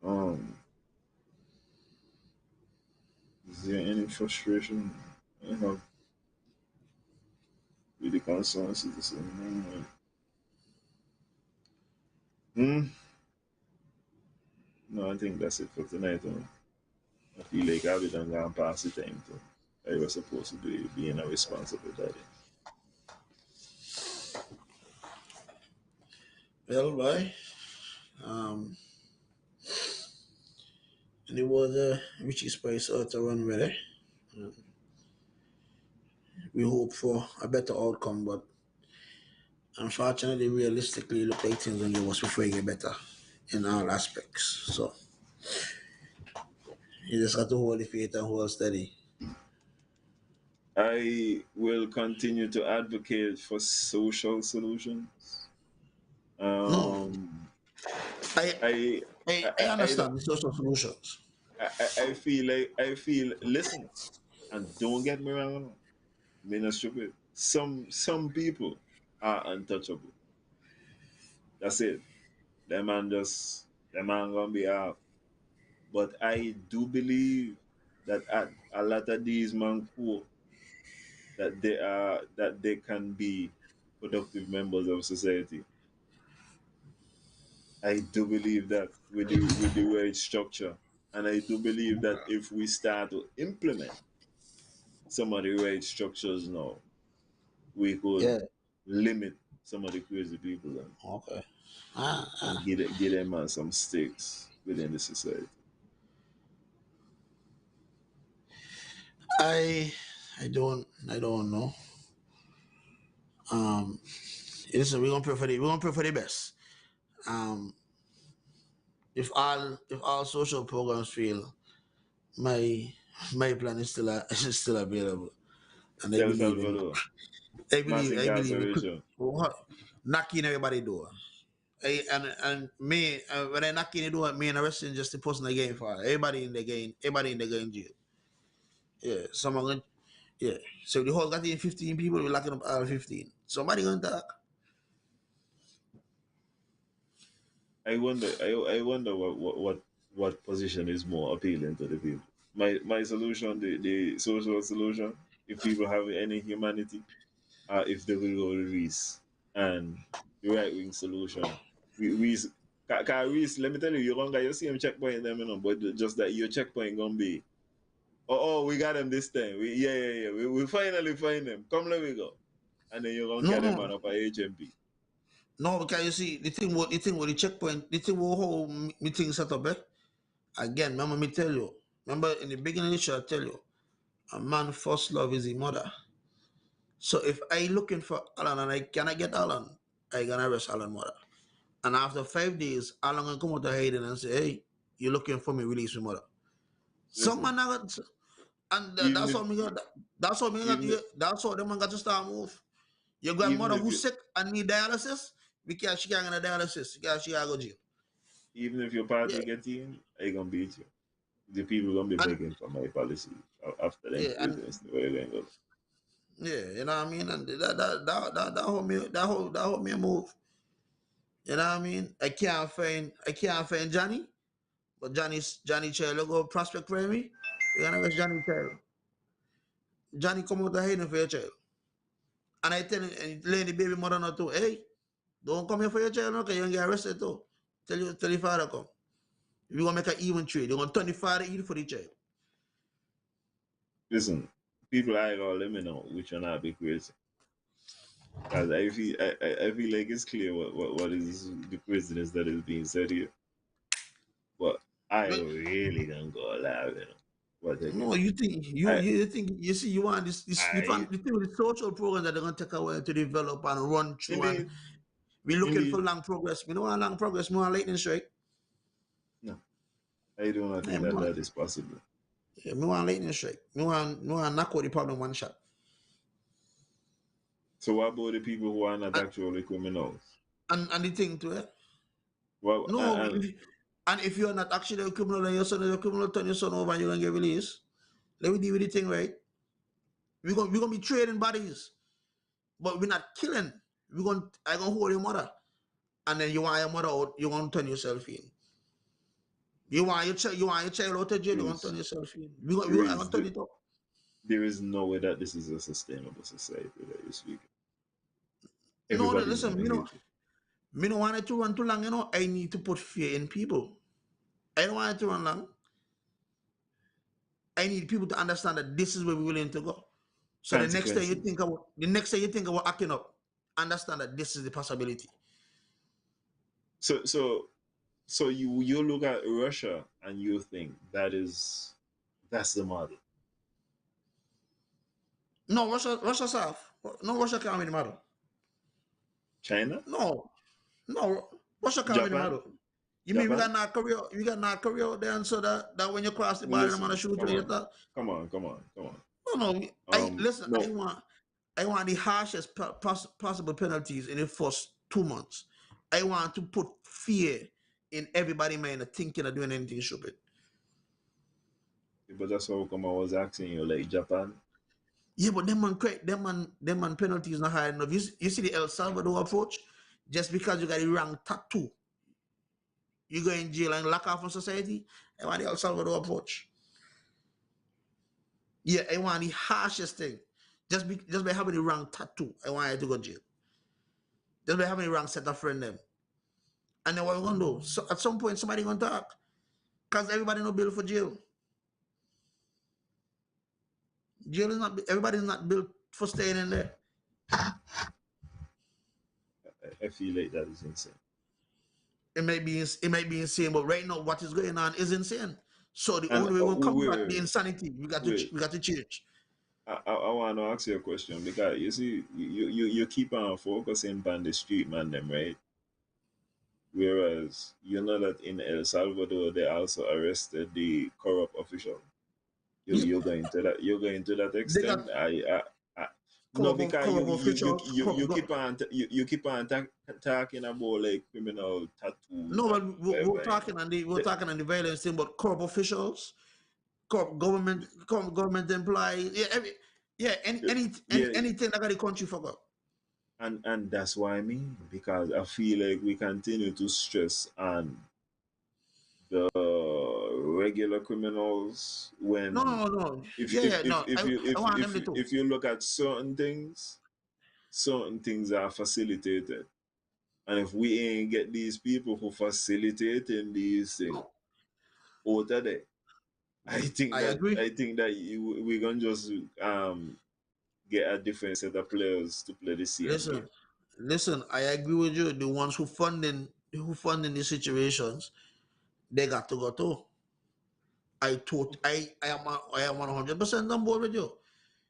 [SPEAKER 2] Um, is there any frustration I have with the concerned citizen? Hmm. No, I think that's it for tonight. I feel like I've been gone past the time too. I was supposed to be being a responsible daddy.
[SPEAKER 3] Well, boy, um, and it was which is price out to run with it. Um, we hope for a better outcome, but unfortunately, realistically, look like things only was before you get better in all aspects. So you just have to hold the faith and hold steady.
[SPEAKER 2] I will continue to advocate for social solutions.
[SPEAKER 3] No,
[SPEAKER 2] Um,
[SPEAKER 3] I
[SPEAKER 2] I,
[SPEAKER 3] I understand the social solutions.
[SPEAKER 2] I feel like listen, and don't get me wrong, me not stupid. Some people are untouchable. That's it. Them man gonna be out. But I do believe that at a lot of these man cool that they can be productive members of society. I do believe that with the wage structure. And I do believe that if we start to implement some of the wage structures now, we could
[SPEAKER 3] Yeah.
[SPEAKER 2] limit some of the crazy people
[SPEAKER 3] Okay. Ah,
[SPEAKER 2] and
[SPEAKER 3] ah.
[SPEAKER 2] get them some stakes within the society.
[SPEAKER 3] I I don't know. Um, listen, we're gonna pray for the best. Um, if all social programs fail, my my plan is still is still available, and
[SPEAKER 2] El Salvador, mass
[SPEAKER 3] I believe in
[SPEAKER 2] incarceration.
[SPEAKER 3] knocking everybody door. And me when I knock in the door, me and arresting just the person again for everybody in the game jail. Yeah, someone going yeah. So the whole got in 15 people, we're locking up all 15. Somebody gonna talk.
[SPEAKER 2] I wonder what position is more appealing to the people. My solution, the social solution, if people have any humanity, if they will go to Reese and the right wing solution. Reese, Reese, let me tell you, you're gonna get your same checkpoint them, you know, but just that your checkpoint gonna be, we got them this time. Yeah. We finally find them. Come, let me go. And then you're gonna
[SPEAKER 3] No,
[SPEAKER 2] get them
[SPEAKER 3] no,
[SPEAKER 2] man up at HMP.
[SPEAKER 3] no, because you see the thing with the checkpoint, the thing with how meeting set up, again, remember me tell you. Remember in the beginning of the show, I tell you, a man first love is his mother. So if I looking for Alan and I cannot get Alan, I gonna arrest Alan mother. And after 5 days, Alan gonna come out of hiding and say, hey, you looking for me, release my mother. Some
[SPEAKER 2] Listen,
[SPEAKER 3] man not got, and
[SPEAKER 2] even
[SPEAKER 3] that's
[SPEAKER 2] if
[SPEAKER 3] how me got that's how me got
[SPEAKER 2] even
[SPEAKER 3] that's how them man got to start move. Your
[SPEAKER 2] even
[SPEAKER 3] grandmother
[SPEAKER 2] if
[SPEAKER 3] who's
[SPEAKER 2] you
[SPEAKER 3] sick and need dialysis, because she can't get a dialysis, because she gotta go jail.
[SPEAKER 2] Even if your
[SPEAKER 3] Yeah,
[SPEAKER 2] party get in, I gonna beat you. The people gonna be
[SPEAKER 3] and
[SPEAKER 2] begging for my policy after the
[SPEAKER 3] yeah, and
[SPEAKER 2] presidents. Where they go.
[SPEAKER 3] yeah, you know what I mean. And that hold me a move. You know what I mean. I can't find Johnny, but Johnny Chair go prospect for me. You gonna arrest Johnny Chair. Johnny come out of hiding for your child. And I tell lady baby mother not to, hey, don't come here for your child, no, because you're gonna get arrested too. Tell your father come. If you gonna make an even trade, you're gonna turn the father eat for the child.
[SPEAKER 2] Listen, people I gotta let me know which one I be crazy. Because I feel like it's clear what is the craziness that is being said here. But I
[SPEAKER 3] But
[SPEAKER 2] really gonna go alive, you know. What again?
[SPEAKER 3] no, you think
[SPEAKER 2] I
[SPEAKER 3] you think you see you want this you
[SPEAKER 2] I
[SPEAKER 3] want the thing with the social program that they're gonna take a while to develop and run through and
[SPEAKER 2] indeed,
[SPEAKER 3] we looking for
[SPEAKER 2] indeed.
[SPEAKER 3] long progress. We don't want long progress, we want lightning strike.
[SPEAKER 2] No, I do not
[SPEAKER 3] Yeah,
[SPEAKER 2] think that that is possible.
[SPEAKER 3] we want lightning strike. We want knock out the problem one shot.
[SPEAKER 2] So what about the people who are not
[SPEAKER 3] And
[SPEAKER 2] actually criminals?
[SPEAKER 3] and the thing to it.
[SPEAKER 2] Well,
[SPEAKER 3] No, and if you're not actually a criminal and your son is a criminal, turn your son over and you're gonna get released. Let me deal with the thing, right? We're gonna be trading bodies, but we're not killing. I gonna hold your mother. And then you want your mother out, you want to turn yourself in. You want your child out of jail, you want to
[SPEAKER 2] Reese,
[SPEAKER 3] turn yourself in. I
[SPEAKER 2] Reese,
[SPEAKER 3] want to turn it up.
[SPEAKER 2] there is no way that this is a sustainable society that you're speaking.
[SPEAKER 3] No, no,
[SPEAKER 2] Everybody's
[SPEAKER 3] listen,
[SPEAKER 2] gonna hate you.
[SPEAKER 3] me don't want it to run too long, I need to put fear in people. I don't want it to run long. I need people to understand that this is where we're willing to go. So
[SPEAKER 2] Consequences.
[SPEAKER 3] the next time you think about acting up, understand that this is the possibility.
[SPEAKER 2] So so so you look at Russia and you think that's the model.
[SPEAKER 3] No, Russia south. No, Russia can't be the model.
[SPEAKER 2] China,
[SPEAKER 3] No, no, Russia can't be the
[SPEAKER 2] Japan,
[SPEAKER 3] model. You mean we got
[SPEAKER 2] Japan.
[SPEAKER 3] North Korea? We got North Korea out there, and so that when you cross the border, I'm gonna
[SPEAKER 2] Listen,
[SPEAKER 3] shoot you.
[SPEAKER 2] come
[SPEAKER 3] You
[SPEAKER 2] on,
[SPEAKER 3] thought,
[SPEAKER 2] come on.
[SPEAKER 3] no, no. I listen.
[SPEAKER 2] No,
[SPEAKER 3] I want the harshest possible penalties in the first 2 months. I want to put fear in everybody mind of thinking of doing anything stupid.
[SPEAKER 2] but that's how come I was asking you, like Japan.
[SPEAKER 3] Yeah, but them man penalties not high enough. You see the El Salvador approach. Just because you got the wrong tattoo, you go in jail and lock off from society. I want the El Salvador approach. Yeah, I want the harshest thing. Just by having the wrong tattoo, I want you to go jail. Just by having the wrong set of friend them. And then what we gonna do? So at some point somebody gonna talk. Cause everybody no built for jail. Jail is not everybody's not built for staying in there.
[SPEAKER 2] I feel like that is insane.
[SPEAKER 3] It may be insane, but right now what is going on is insane. So the
[SPEAKER 2] And
[SPEAKER 3] only way we'll combat the
[SPEAKER 2] wait,
[SPEAKER 3] insanity,
[SPEAKER 2] wait.
[SPEAKER 3] we got to change.
[SPEAKER 2] I want to ask you a question because you see, you keep on focusing on the street man them, right? Whereas you know that in El Salvador they also arrested the corrupt official.
[SPEAKER 3] Yeah,
[SPEAKER 2] You're going to that
[SPEAKER 3] they got
[SPEAKER 2] extent. I no,
[SPEAKER 3] corrupt,
[SPEAKER 2] because
[SPEAKER 3] corrupt officials.
[SPEAKER 2] you keep on talking about like criminal tattoos
[SPEAKER 3] No,
[SPEAKER 2] and
[SPEAKER 3] but we're
[SPEAKER 2] whatever, you
[SPEAKER 3] talking
[SPEAKER 2] know.
[SPEAKER 3] on the we're
[SPEAKER 2] The-
[SPEAKER 3] talking on the violence thing, but corrupt officials, government employees, yeah,
[SPEAKER 2] yeah,
[SPEAKER 3] anything that got the country fuck up.
[SPEAKER 2] and that's what I mean because I feel like we continue to stress on the regular criminals
[SPEAKER 3] No,
[SPEAKER 2] when
[SPEAKER 3] no, no. Yeah, yeah, no. I want them to too.
[SPEAKER 2] if you look at certain things are facilitated. And if we ain't get these people who facilitating these things
[SPEAKER 3] No,
[SPEAKER 2] out of there,
[SPEAKER 3] I agree.
[SPEAKER 2] I think that we're gonna just get a different set of players to play the same game.
[SPEAKER 3] Listen, listen. I agree with you. The ones who funding these situations, they got to go too. I am 100% on board with you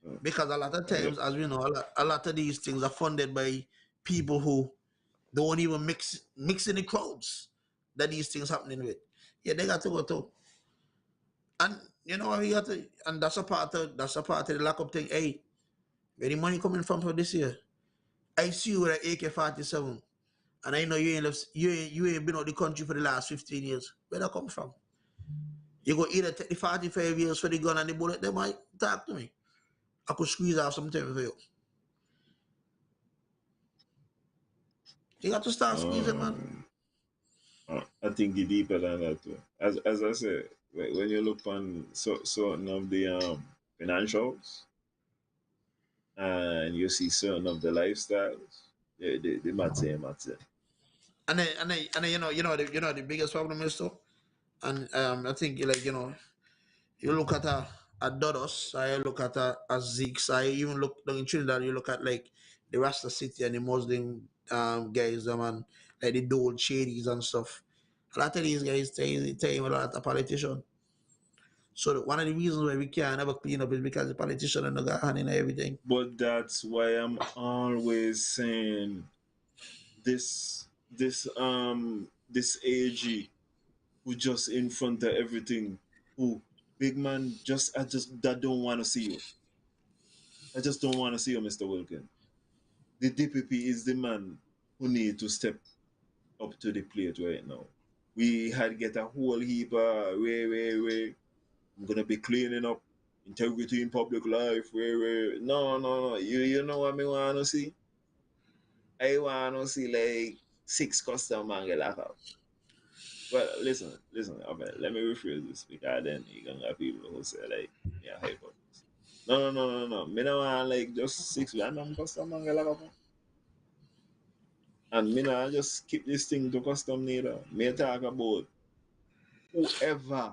[SPEAKER 2] Uh,
[SPEAKER 3] because a lot of
[SPEAKER 2] yeah,
[SPEAKER 3] times, as we know, a lot of these things are funded by people who don't even mix in the crowds that these things happening with. Yeah, they got to go too. And you know we got to, and that's a part of the lockup thing. Hey, where the money coming from for this year? I see you with an AK-47. And I know you ain't left, you ain't been out the country for the last 15 years. Where that come from? You go either take the 45 years for the gun and the bullet, they might talk to me. I could squeeze out some time for you. You got to start squeezing, man.
[SPEAKER 2] I think it's deeper than that too. As I said, when you look on certain of the financials and you see certain of the lifestyles, they matter.
[SPEAKER 3] And then the biggest problem is too. And I think you look at a Dodos, I look at a Zeeks, I even look down in Trinidad, you look at like the Rasta City and the Muslim guys, and like the Dole Shadies and stuff. A lot of these guys tell a lot of politician. So one of the reasons why we can't ever clean up is because the politician and the got hand in everything.
[SPEAKER 2] But that's why I'm always saying this AG who just in front of everything, who big man I just that don't want to see you. I just don't want to see you, Mr. Wilkin. The DPP is the man who need to step up to the plate right now. We had get a whole heap of way. I'm gonna be cleaning up integrity in public life. No. You know what I want to see? I want to see like 6 custom man get locked up. Well, listen. Okay, let me rephrase this because then you're gonna have people who say like, yeah, hyper. No. Me no want like just 6 random custom man get locked up. And me not just keep this thing to custom neither. Me talk about whoever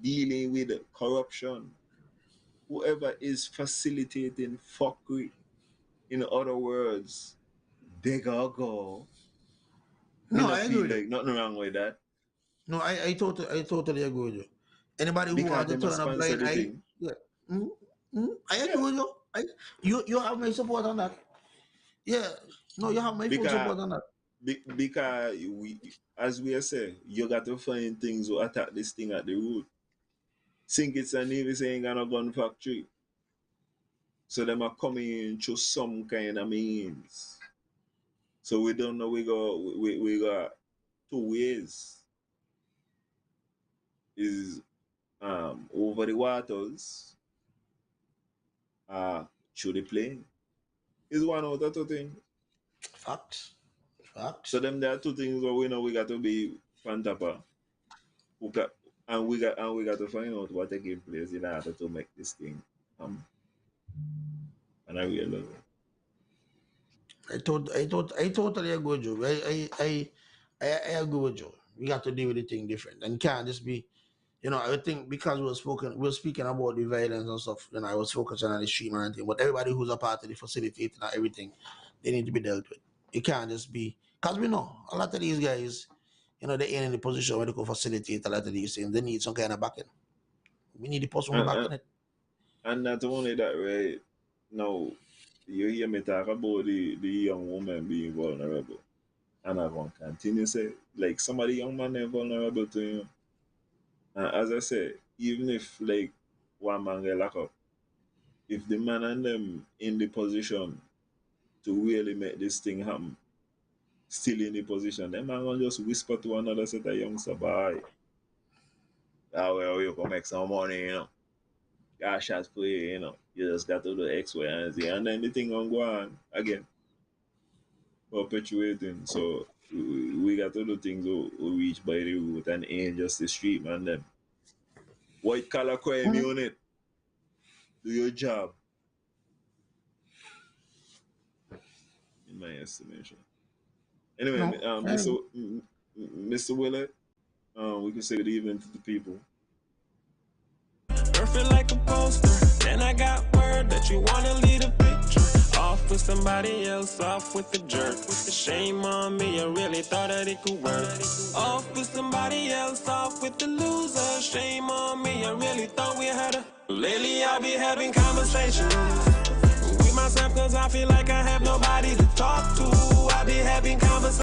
[SPEAKER 2] dealing with corruption, whoever is facilitating fuckery. In other words, they gotta go.
[SPEAKER 3] No,
[SPEAKER 2] Me
[SPEAKER 3] I
[SPEAKER 2] not
[SPEAKER 3] agree
[SPEAKER 2] feel
[SPEAKER 3] with you.
[SPEAKER 2] like nothing wrong with that.
[SPEAKER 3] No, I totally agree with you. Anybody who
[SPEAKER 2] Because
[SPEAKER 3] wants to
[SPEAKER 2] them a
[SPEAKER 3] turn a
[SPEAKER 2] sponsor
[SPEAKER 3] blind
[SPEAKER 2] the
[SPEAKER 3] eye,
[SPEAKER 2] thing.
[SPEAKER 3] yeah. I agree
[SPEAKER 2] Yeah.
[SPEAKER 3] with you. You have my support on that. Yeah. No, you have my full
[SPEAKER 2] Because
[SPEAKER 3] support on that.
[SPEAKER 2] because as we say, you got to find things to attack this thing at the root. Think it's a Navy saying got a gun factory. So them are coming in through some kind of means. So we don't know we got 2 ways. Is over the waters, through the plane. Is one out of 2 things.
[SPEAKER 3] Facts.
[SPEAKER 2] So them there are 2 things where we know we got to be on top of. And we got to find out what taking place in order to make this thing and I real level.
[SPEAKER 3] I totally agree with you. I agree with you. We got to deal with the thing different. And can't just be, I think because we were speaking about the violence and stuff, I was focusing on the stream and everything. But everybody who's a part of the facilitating and everything, they need to be dealt with. It can't just be because we know a lot of these guys, they ain't in the position where they can facilitate a lot of these things. They need some kind of backing. We need the person who's backing it.
[SPEAKER 2] And not only that, right? Now, you hear me talk about the young woman being vulnerable. And I'm going to continue to say, like, some of the young men are vulnerable to you. And as I say, even if, like, one man get locked up, if the man and them in the position to really make this thing happen, still in the position, them man going to just whisper to another set of youngsters, boy, well, you can make some money, Got shots for you, you just got to do X, Y, and Z. And then the thing on go on again, perpetuating. So we got to do things we reach by the root and ain't just the street, man. Them white collar crime unit, do your job, in my estimation. Anyway, Mr. Willett, we can say good evening to the people.
[SPEAKER 1] Perfect like a poster. Then I got word that you wanna lead a picture. Off with somebody else, off with the jerk. With the shame on me, I really thought that it could work. Off with somebody else, off with the loser. Shame on me, I really thought we had a. Lately I be having conversations with myself, cause I feel like I have nobody to talk to. I be having conversations.